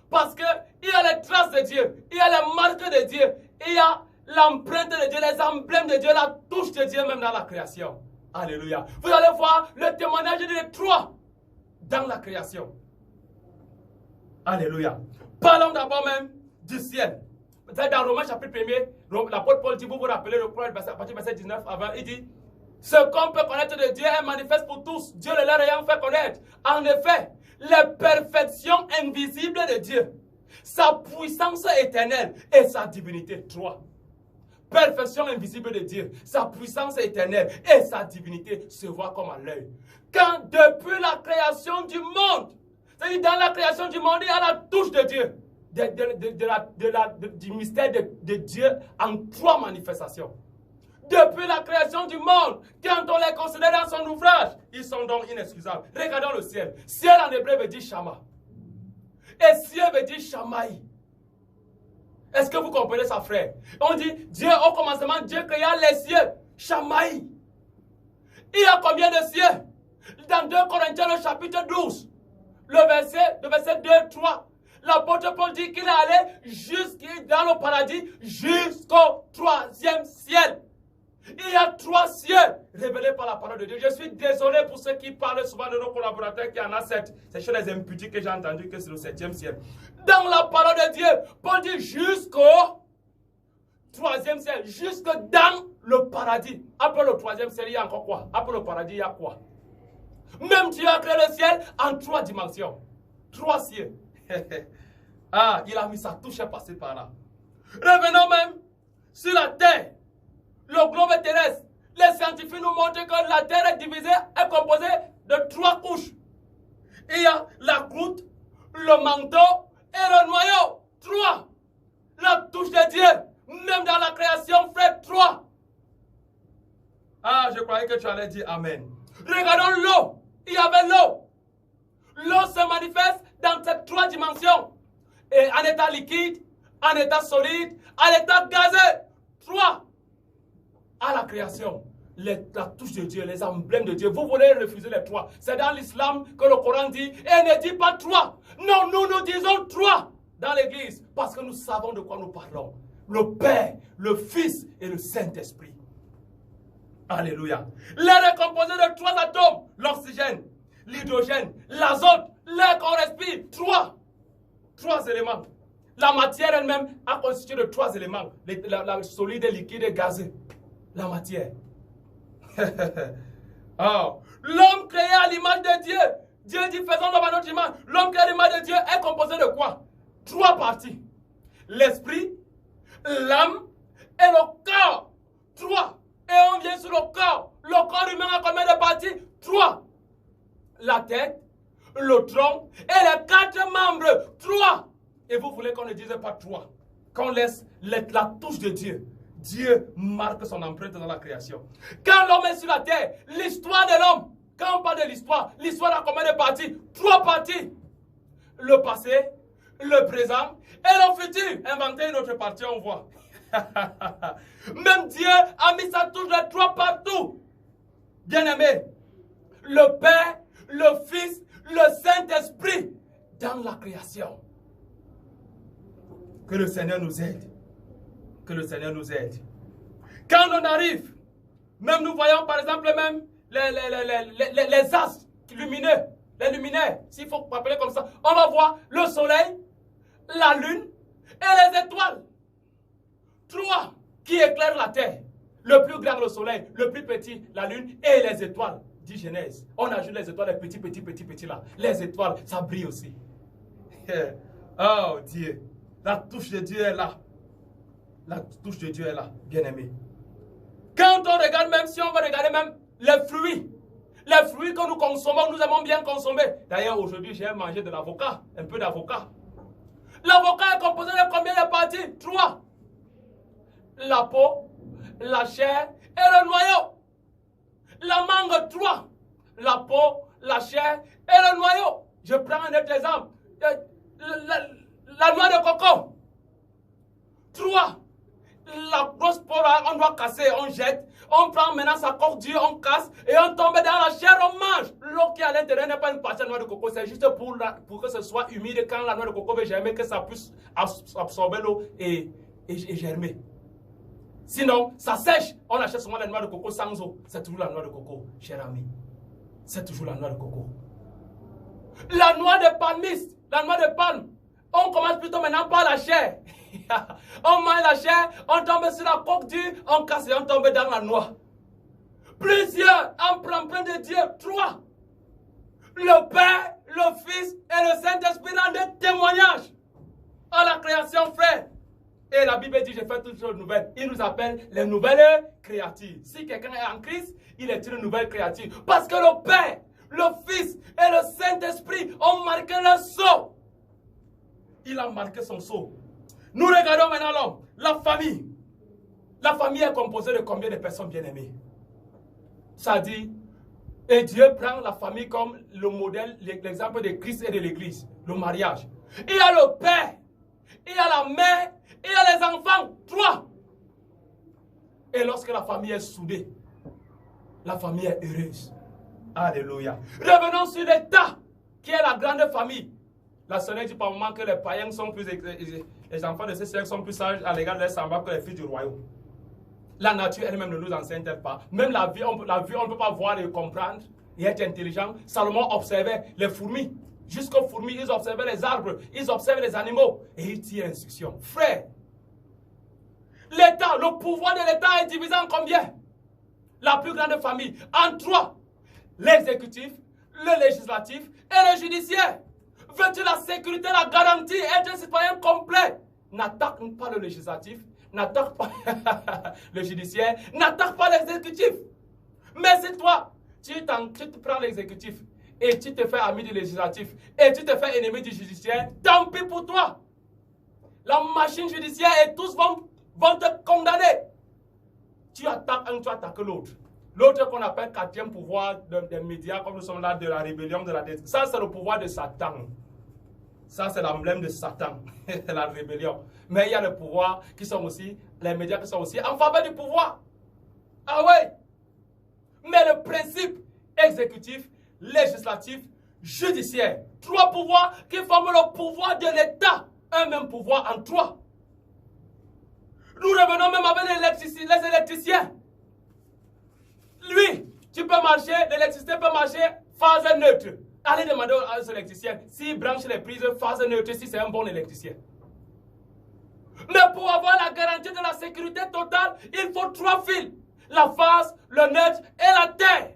Parce qu'il y a les traces de Dieu, il y a les marques de Dieu, il y a l'empreinte de Dieu, les emblèmes de Dieu, la touche de Dieu même dans la création. Alléluia. Vous allez voir le témoignage des 3 dans la création. Alléluia. Parlons d'abord même du ciel. Dans Romains chapitre 1er, l'apôtre Paul dit, vous vous rappelez le premier verset, à partir du verset 19 à 20, il dit, ce qu'on peut connaître de Dieu est manifeste pour tous, Dieu le leur ayant fait connaître. En effet, les perfections invisibles de Dieu, sa puissance éternelle et sa divinité. 3. Perfection invisible de Dieu, sa puissance éternelle et sa divinité se voient comme à l'œil. Quand depuis la création du monde, c'est-à-dire dans la création du monde, il y a la touche de Dieu, du mystère de Dieu en 3 manifestations. Depuis la création du monde, quand on les considère dans son ouvrage, ils sont donc inexcusables. Regardons le ciel. Ciel en hébreu veut dire Shama. Et ciel veut dire Shamaï. Est-ce que vous comprenez ça, frère? On dit, Dieu, au commencement, Dieu créa les cieux. Shamaï. Il y a combien de cieux? Dans 2 Corinthiens, le chapitre 12, le verset 2, 3. L'apôtre Paul dit qu'il est allé dans le paradis jusqu'au 3e ciel. Il y a 3 cieux révélés par la parole de Dieu. Je suis désolé pour ceux qui parlent souvent de nos collaborateurs qui en a 7. C'est chez les imputés que j'ai entendu que c'est le 7e ciel. Dans la parole de Dieu, Paul dit jusqu'au 3e ciel, jusque dans le paradis. Après le 3e ciel, il y a encore quoi? Après le paradis, il y a quoi? Même Dieu a créé le ciel en 3 dimensions. 3 cieux. Ah, il a mis sa touche à passer par là. Revenons même sur la terre. Le globe terrestre. Les scientifiques nous montrent que la terre est divisée, est composée de 3 couches. Il y a la croûte, le manteau et le noyau. 3. La touche de Dieu. Même dans la création, frère, 3. Ah, je croyais que tu allais dire Amen. Regardons l'eau. Il y avait l'eau. L'eau se manifeste dans ces 3 dimensions. Et en état liquide, en état solide, en état gazeux. 3. À la création. La touche de Dieu, les emblèmes de Dieu. Vous voulez refuser les 3. C'est dans l'islam que le Coran dit, et ne dit pas 3. Non, nous disons 3 dans l'église. Parce que nous savons de quoi nous parlons. Le Père, le Fils et le Saint-Esprit. Alléluia. L'air est composé de 3 atomes. L'oxygène, l'hydrogène, l'azote, l'air qu'on respire. 3 éléments. La matière elle-même a constitué de 3 éléments. La solide, liquide et gazeux. La matière. Oh. L'homme créé à l'image de Dieu. Dieu dit faisons l'homme à notre image. L'homme créé à l'image de Dieu est composé de quoi? 3 parties. L'esprit, l'âme et le corps. 3. Et on vient sur le corps. Le corps humain a combien de parties? 3. La tête, le tronc et les 4 membres. 3. Et vous voulez qu'on ne dise pas 3. Qu'on laisse la touche de Dieu. Dieu marque son empreinte dans la création. Quand l'homme est sur la terre, l'histoire de l'homme, quand on parle de l'histoire a combien de parties? 3 parties. Le passé, le présent et le futur. Inventez une autre partie, on voit. Même Dieu a mis sa touche de 3 partout. Bien-aimé, le Père, le Fils, le Saint-Esprit dans la création. Que le Seigneur nous aide. Que le Seigneur nous aide. Quand on arrive, même nous voyons par exemple même les astres lumineux, les luminaires, s'il faut appeler comme ça, on va voir le soleil, la lune et les étoiles. 3 qui éclairent la terre. Le plus grand le soleil, le plus petit la lune et les étoiles. Dit Genèse. On ajoute les étoiles, les petits là. Les étoiles, ça brille aussi. Oh Dieu. La touche de Dieu est là. La touche de Dieu est là, bien-aimé. Quand on regarde même, si on va regarder même les fruits que nous consommons, nous aimons bien consommer. D'ailleurs, aujourd'hui, j'ai mangé de l'avocat, un peu d'avocat. L'avocat est composé de combien de parties? 3. La peau, la chair et le noyau. La mangue, 3. La peau, la chair et le noyau. Je prends un autre exemple. La noix de coco. 3. La grosse peau, on doit casser, on jette. On prend maintenant sa coque dure, on casse et on tombe dans la chair, on mange. L'eau qui est à l'intérieur n'est pas une partie de noix de coco, c'est juste pour que ce soit humide quand la noix de coco veut germer, que ça puisse absorber l'eau et germer. Sinon, ça sèche. On achète souvent la noix de coco sans eau. C'est toujours la noix de coco, cher ami. C'est toujours la noix de coco. La noix de palmiste, la noix de palme. On commence plutôt maintenant par la chair. On mange la chair, on tombe sur la coque dure, on casse et on tombe dans la noix. Plusieurs empreintes de Dieu. 3. Le Père, le Fils et le Saint-Esprit dans des témoignages à la création, frère. Et la Bible dit, j'ai fait toutes choses nouvelles. Il nous appelle les nouvelles créatures. Si quelqu'un est en Christ, il est une nouvelle créature. Parce que le Père, le Fils et le Saint-Esprit ont marqué leur sceau. Il a marqué son sceau. Nous regardons maintenant l'homme, la famille. La famille est composée de combien de personnes bien-aimées? Ça dit, et Dieu prend la famille comme le modèle, l'exemple de Christ et de l'Église, le mariage. Il y a le père, il y a la mère, il y a les enfants, 3. Et lorsque la famille est soudée, la famille est heureuse. Alléluia. Revenons sur l'État, qui est la grande famille. La Seigneur dit par moment que les païens sont plus, les enfants de ces siècles sont plus sages à l'égard de leurs semblables que les fils du royaume. La nature elle-même ne nous enseigne pas. Même la vie, on ne peut pas voir et comprendre et être intelligent. Salomon observait les fourmis. Jusqu'aux fourmis, ils observaient les arbres, ils observaient les animaux et ils tirent instruction. Frère, l'État, le pouvoir de l'État est divisé en combien? La plus grande famille, en 3. L'exécutif, le législatif et le judiciaire. Veux-tu la sécurité, la garantie, être un citoyen complet? N'attaque pas le législatif, n'attaque pas le judiciaire, n'attaque pas l'exécutif. Mais si toi, tu te prends l'exécutif et tu te fais ami du législatif et tu te fais ennemi du judiciaire, tant pis pour toi. La machine judiciaire et tous vont te condamner. Tu attaques un, tu attaques l'autre. L'autre qu'on appelle quatrième pouvoir des médias, comme nous sommes là, de la rébellion, de la décision. Ça, c'est le pouvoir de Satan. Ça, c'est l'emblème de Satan, la rébellion. Mais il y a le pouvoir qui sont aussi, les médias qui sont aussi en faveur du pouvoir. Ah ouais. Mais le principe exécutif, législatif, judiciaire, trois pouvoirs qui forment le pouvoir de l'État, un même pouvoir en trois. Nous revenons même avec les électriciens. Lui, tu peux marcher, l'électricité peut marcher phase neutre. Allez demander aux électriciens s'ils branchent les prises phase neutre, si c'est un bon électricien. Mais pour avoir la garantie de la sécurité totale, il faut trois fils. La phase, le neutre et la terre.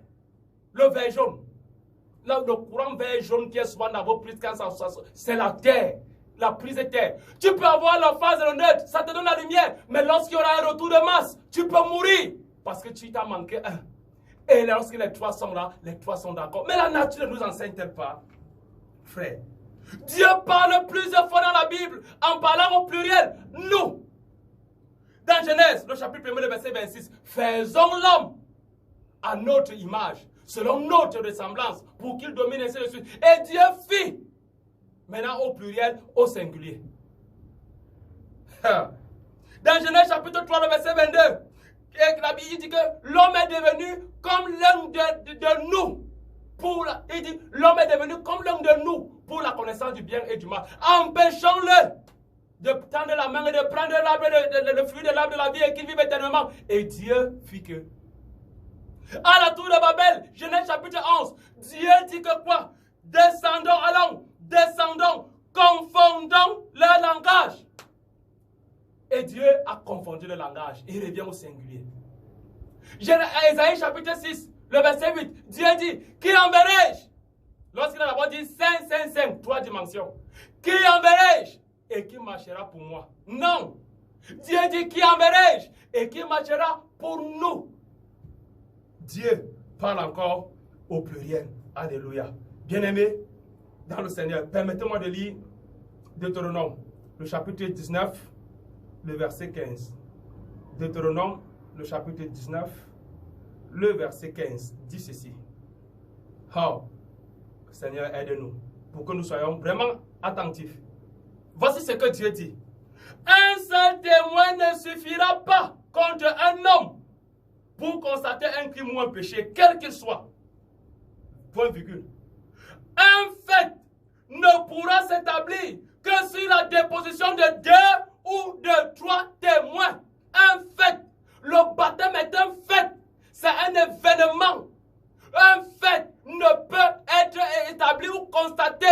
Le vert jaune. Le courant vert jaune qui est souvent dans vos prises, c'est la terre. La prise de terre. Tu peux avoir la phase et le neutre, ça te donne la lumière. Mais lorsqu'il y aura un retour de masse, tu peux mourir. Parce que tu t'as manqué un. Et lorsque les trois sont là, les trois sont d'accord. Mais la nature ne nous enseigne-t-elle pas, frère? Dieu parle plusieurs fois dans la Bible en parlant au pluriel. Nous. Dans Genèse, le chapitre 1, le verset 26. Faisons l'homme à notre image, selon notre ressemblance, pour qu'il domine ainsi de suite. Et Dieu fit. Maintenant au pluriel, au singulier. Dans Genèse chapitre 3, le verset 22. Et la Bible dit que l'homme est devenu comme l'un de nous. Il dit l'homme est devenu comme l'un de nous pour la connaissance du bien et du mal. Empêchons-le de tendre la main et de prendre le fruit de l'arbre de la vie et qu'il vive éternellement. Et Dieu fit que. À la tour de Babel, Genèse chapitre 11, Dieu dit que quoi? Descendons, confondons leur langage. Et Dieu a confondu le langage. Il revient au singulier. Ésaïe chapitre 6, le verset 8. Dieu dit, qui enverrai-je? Lorsqu'il a d'abord dit Saint, Saint, Saint, trois dimensions. Qui enverrai-je? Et qui marchera pour moi? Non. Dieu dit, qui enverrai-je? Et qui marchera pour nous? Dieu parle encore au pluriel. Alléluia. Bien-aimés, dans le Seigneur, permettez-moi de lire Deutéronome, le chapitre 19, le verset 15. Deutéronome, le chapitre 19, le verset 15, dit ceci. Oh, Seigneur, aide-nous pour que nous soyons vraiment attentifs. Voici ce que Dieu dit. Un seul témoin ne suffira pas contre un homme pour constater un crime ou un péché, quel qu'il soit. Point virgule. Un fait ne pourra s'établir que sur la déposition de 2 ou de 3 témoins. Un fait. Le baptême est un fait. C'est un événement. Un fait ne peut être établi ou constaté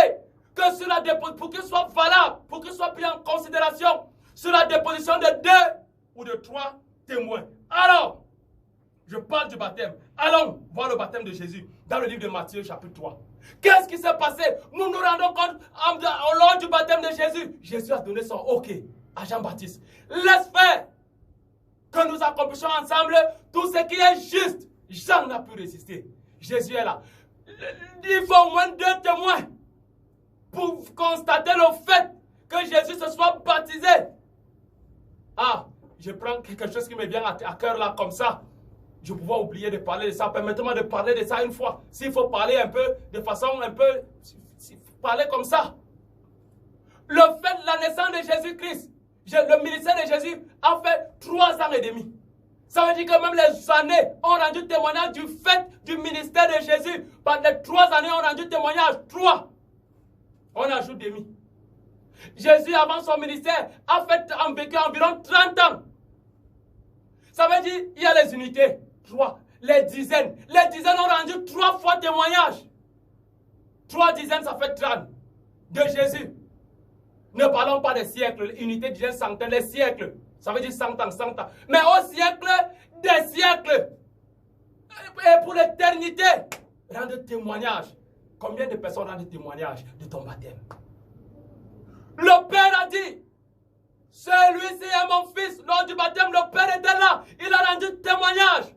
que sur la déposition, pour qu'il soit valable, pour qu'il soit pris en considération, sur la déposition de 2 ou de 3 témoins. Alors, je parle du baptême. Allons voir le baptême de Jésus dans le livre de Matthieu chapitre 3. Qu'est-ce qui s'est passé? Nous nous rendons compte lors du baptême de Jésus. Jésus a donné son OK à Jean-Baptiste. Laisse faire que nous accomplissions ensemble tout ce qui est juste. Jean n'a pu résister. Jésus est là. Il faut au moins 2 témoins pour constater le fait que Jésus se soit baptisé. Ah, je prends quelque chose qui me vient à cœur là comme ça. Je vais pouvoir oublier de parler de ça. Permettez-moi de parler de ça une fois. S'il faut parler un peu, de façon un peu, parler comme ça. Le fait de la naissance de Jésus-Christ, le ministère de Jésus a fait 3 ans et demi. Ça veut dire que même les années ont rendu témoignage du fait du ministère de Jésus. Par les 3 années ont rendu témoignage. 3. On ajoute demi. Jésus, avant son ministère, a vécu environ 30 ans. Ça veut dire qu'il y a les unités. 3. Les dizaines. Les dizaines ont rendu 3 fois témoignage. 3 dizaines, ça fait 30. De Jésus. Ne parlons pas des siècles. Unité, dizaines, centaines. Les siècles. Ça veut dire 100 ans, 100 ans. Mais au siècle des siècles. Et pour l'éternité, rendre témoignage. Combien de personnes rendent témoignage de ton baptême? Le Père a dit, celui-ci est mon fils. Lors du baptême, le Père était là. Il a rendu témoignage.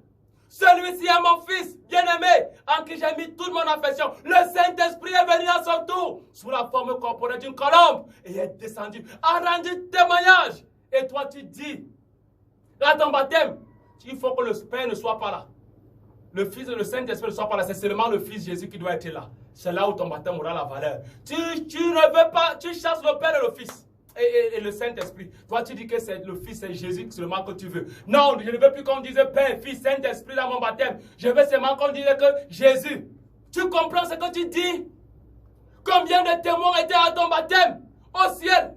Celui-ci est mon fils, bien-aimé, en qui j'ai mis toute mon affection. Le Saint-Esprit est venu à son tour, sous la forme corporelle d'une colombe, et est descendu, a rendu témoignage. Et toi, tu dis, à ton baptême, il faut que le Père ne soit pas là. le Fils et le Saint-Esprit ne sont pas là, c'est seulement le Fils Jésus qui doit être là. C'est là où ton baptême aura la valeur. Tu ne veux pas, tu chasses le Père et le Fils et le Saint-Esprit. Toi, tu dis que c'est le Fils et Jésus seulement que tu veux. Non, je ne veux plus qu'on dise Père, Fils, Saint-Esprit dans mon baptême. Je veux seulement qu'on dise que Jésus. Tu comprends ce que tu dis? Combien de témoins étaient à ton baptême au ciel?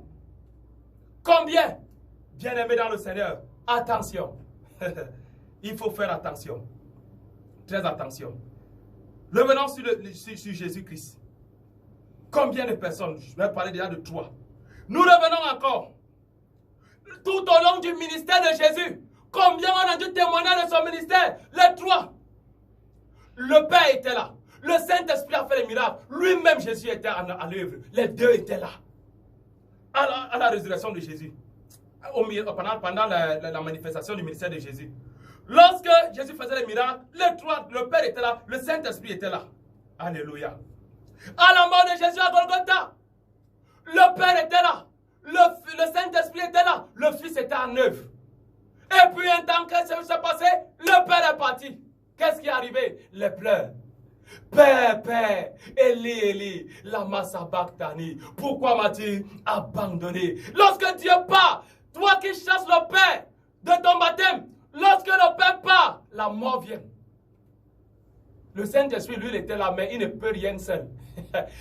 Combien? Bien-aimés dans le Seigneur, attention. Il faut faire attention. Très attention. Revenons sur Jésus-Christ. Combien de personnes? Je vais parler déjà de 3. Nous revenons encore. Tout au long du ministère de Jésus, combien on a dû témoigner de son ministère? Les 3. Le Père était là. Le Saint-Esprit a fait les miracles. Lui-même, Jésus était à l'œuvre. Les 2 étaient là. À la résurrection de Jésus. Pendant la manifestation du ministère de Jésus. Lorsque Jésus faisait les miracles, les 3, le Père était là, le Saint-Esprit était là. Alléluia. À la mort de Jésus à Golgotha, le Père était là, le Saint-Esprit était là, le Fils était en œuvre. Et puis un temps que ça s'est passé, le Père est parti. Qu'est-ce qui est arrivé? Les pleurs. Père, Père, Eli, Eli, lama sabachthani. Pourquoi m'as-tu abandonné? Lorsque Dieu part, toi qui chasses le Père de ton baptême, lorsque le Père part, la mort vient. Le Saint-Esprit, lui, il était là, mais il ne peut rien seul.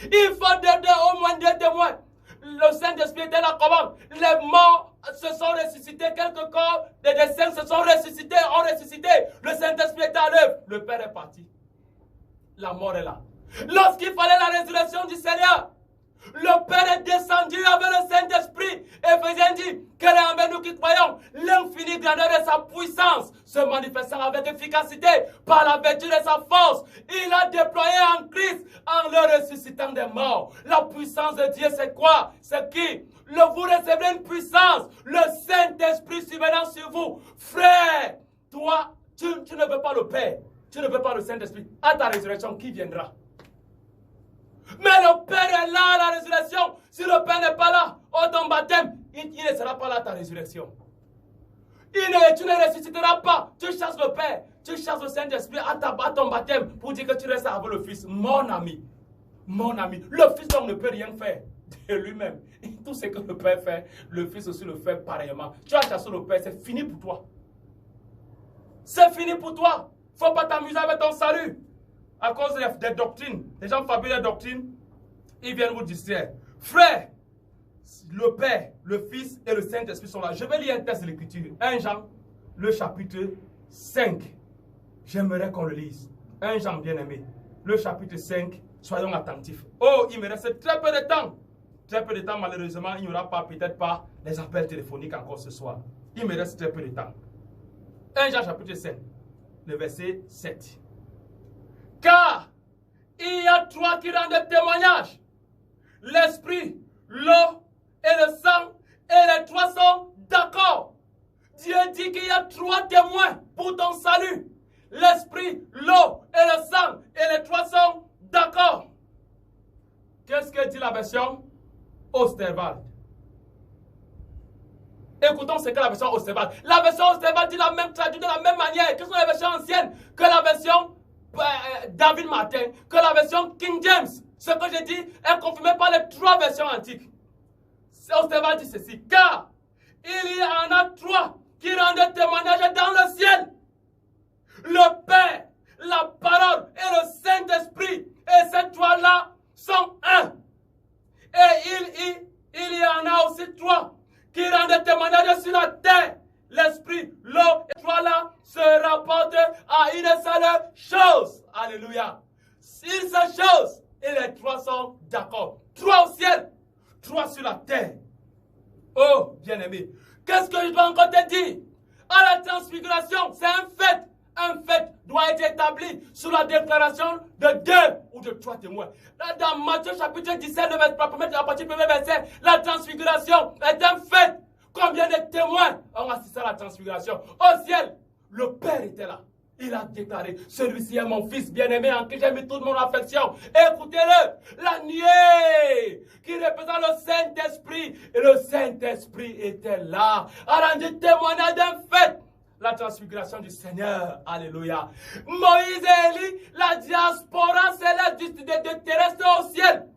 Il faut au moins 2 témoins. Le Saint-Esprit était là comment? Les morts se sont ressuscités, quelques corps des saints se sont ressuscités, ont ressuscité. Le Saint-Esprit était à l'œuvre. Le Père est parti. La mort est là. Lorsqu'il fallait la résurrection du Seigneur, le Père est descendu avec le Saint-Esprit. Éphésiens dit, quel est envers nous qui croyons l'infinie grandeur de sa puissance, se manifestant avec efficacité par la vertu de sa force. Il a déployé en Christ en le ressuscitant des morts. La puissance de Dieu, c'est quoi? C'est qui? Vous recevrez une puissance, le Saint-Esprit survenant sur vous. Frère, toi, tu ne veux pas le Père, tu ne veux pas le Saint-Esprit. À ta résurrection, qui viendra? Mais le Père est là à la résurrection. Si le Père n'est pas là, au ton baptême, il ne sera pas là à ta résurrection. Tu ne ressusciteras pas. Tu chasses le Père, tu chasses le Saint-Esprit à ton baptême pour dire que tu restes avec le Fils. Mon ami, le Fils donc ne peut rien faire de lui-même. Tout ce que le Père fait, le Fils aussi le fait pareillement. Tu as chassé le Père, c'est fini pour toi. C'est fini pour toi. Il ne faut pas t'amuser avec ton salut. À cause des doctrines, les gens fabriquent des doctrines, ils viennent vous distraire. Frère, le Père, le Fils et le Saint-Esprit sont là. Je vais lire un texte de l'Écriture. 1 Jean, le chapitre 5. J'aimerais qu'on le lise. 1 Jean, bien-aimé. Le chapitre 5, soyons attentifs. Oh, il me reste très peu de temps. Très peu de temps, malheureusement, il n'y aura pas, peut-être pas, les appels téléphoniques encore ce soir. Il me reste très peu de temps. 1 Jean, chapitre 5, le verset 7. Car il y a 3 qui rendent témoignage. L'esprit, l'eau et le sang. Et les 3 sont d'accord. Dieu dit qu'il y a 3 témoins pour ton salut. L'esprit, l'eau et le sang. Et les 3 sont d'accord. Qu'est-ce que dit la version Osterwald? Écoutons ce que la version Osterwald. La version Osterwald dit la même, traduit de la même manière que la version ancienne, que la version David Martin, que la version King James. Ce que j'ai dit est confirmé par les 3 versions antiques. Osterwald dit ceci. Car il y en a 3 qui rendent témoignage dans le ciel. Le Père, la parole et le Saint-Esprit. Et ces 3-là sont un. Et il y en a aussi 3 qui rendent témoignage sur la terre. L'esprit, l'eau et 3-là se rapportent à une seule chose. Alléluia. Une seule chose. Et les 3 sont d'accord. 3 au ciel, 3 sur la terre. Oh, bien-aimé. Qu'est-ce que je dois encore te dire? À la transfiguration, c'est un fait. Un fait doit être établi sous la déclaration de 2 ou de 3 témoins. Là, dans Matthieu chapitre 17, à partir du 1er verset, la transfiguration est un fait. Combien de témoins ont assisté à la transfiguration? Au ciel, le Père était là. Il a déclaré, celui-ci est mon fils bien-aimé en qui j'ai mis toute mon affection. Écoutez-le, la nuée qui représente le Saint-Esprit. Et le Saint-Esprit était là, a rendu témoignage d'un fait. la transfiguration du Seigneur. Alléluia. Moïse et Élie, la diaspora céleste des terrestres au ciel.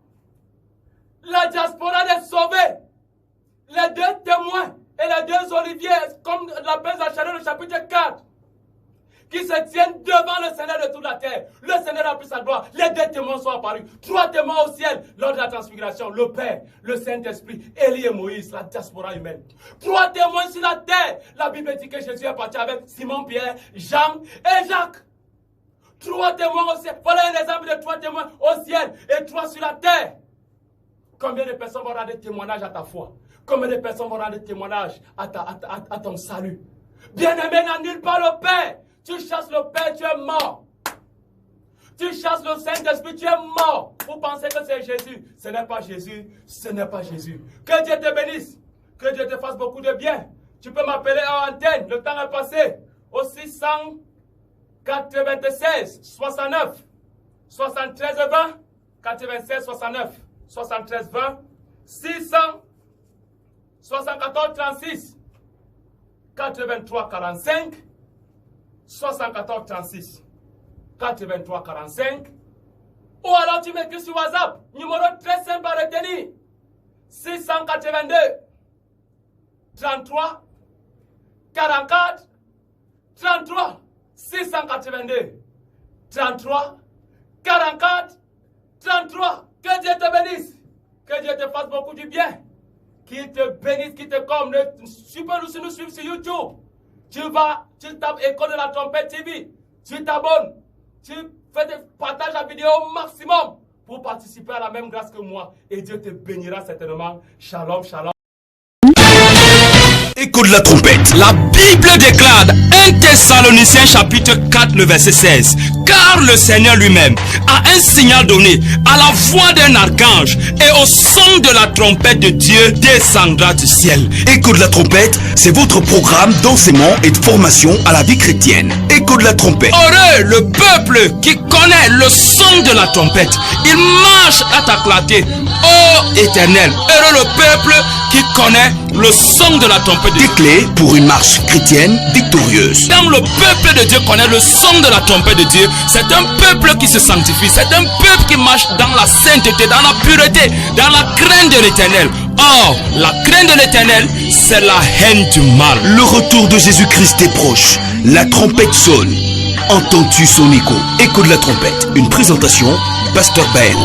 La diaspora des sauvés. Les deux témoins et les deux oliviers, comme l'appelle Zacharie le chapitre 4, qui se tiennent devant le Seigneur de toute la terre. Le Seigneur a pris sa gloire. Les deux témoins sont apparus. 3 témoins au ciel lors de la transfiguration. Le Père, le Saint-Esprit, Élie et Moïse, la diaspora humaine. 3 témoins sur la terre. La Bible dit que Jésus est parti avec Simon, Pierre, Jean et Jacques. 3 témoins au ciel. Voilà un exemple de 3 témoins au ciel et 3 sur la terre. Combien de personnes vont rendre témoignage à ta foi? Combien de personnes vont rendre témoignage à ton salut? Bien-aimé, n'annule pas le Père. Tu chasses le Père, tu es mort. Tu chasses le Saint-Esprit, tu es mort. Vous pensez que c'est Jésus. Ce n'est pas Jésus. Ce n'est pas Jésus. Que Dieu te bénisse. Que Dieu te fasse beaucoup de bien. Tu peux m'appeler en antenne. Le temps est passé. Au 696 69 73 20 96 69 73 20 674 36 83 45 74 36 83 45. Ou alors tu m'écris sur WhatsApp, numéro très simple à retenir, 682 33 44 33 682 33 44 33. Que Dieu te bénisse, que Dieu te fasse beaucoup du bien, qu'il te bénisse, qu'il te comble. Tu peux nous suivre sur YouTube. Tu tapes École de la Trompette TV, tu t'abonnes, tu partages la vidéo au maximum pour participer à la même grâce que moi. Et Dieu te bénira certainement. Shalom, shalom.
Écoute la trompette. La Bible déclare 1 Thessaloniciens chapitre 4 le verset 16. Car le Seigneur lui-même a un signal donné à la voix d'un archange et au son de la trompette de Dieu descendra du ciel.
Écoute la trompette, c'est votre programme d'enseignement et de formation à la vie chrétienne. Écoute la trompette.
Heureux le peuple qui connaît le son de la trompette. Il marche à ta clarté, ô Éternel. Heureux le peuple qui connaît le son de la trompette.
Des clés pour une marche chrétienne victorieuse.
Quand le peuple de Dieu connaît le son de la trompette de Dieu, c'est un peuple qui se sanctifie, c'est un peuple qui marche dans la sainteté, dans la pureté, dans la crainte de l'Éternel. Or, la crainte de l'Éternel, c'est la haine du mal.
Le retour de Jésus-Christ est proche. La trompette sonne. Entends-tu son écho? Écoute la trompette. Une présentation, Pasteur Ben.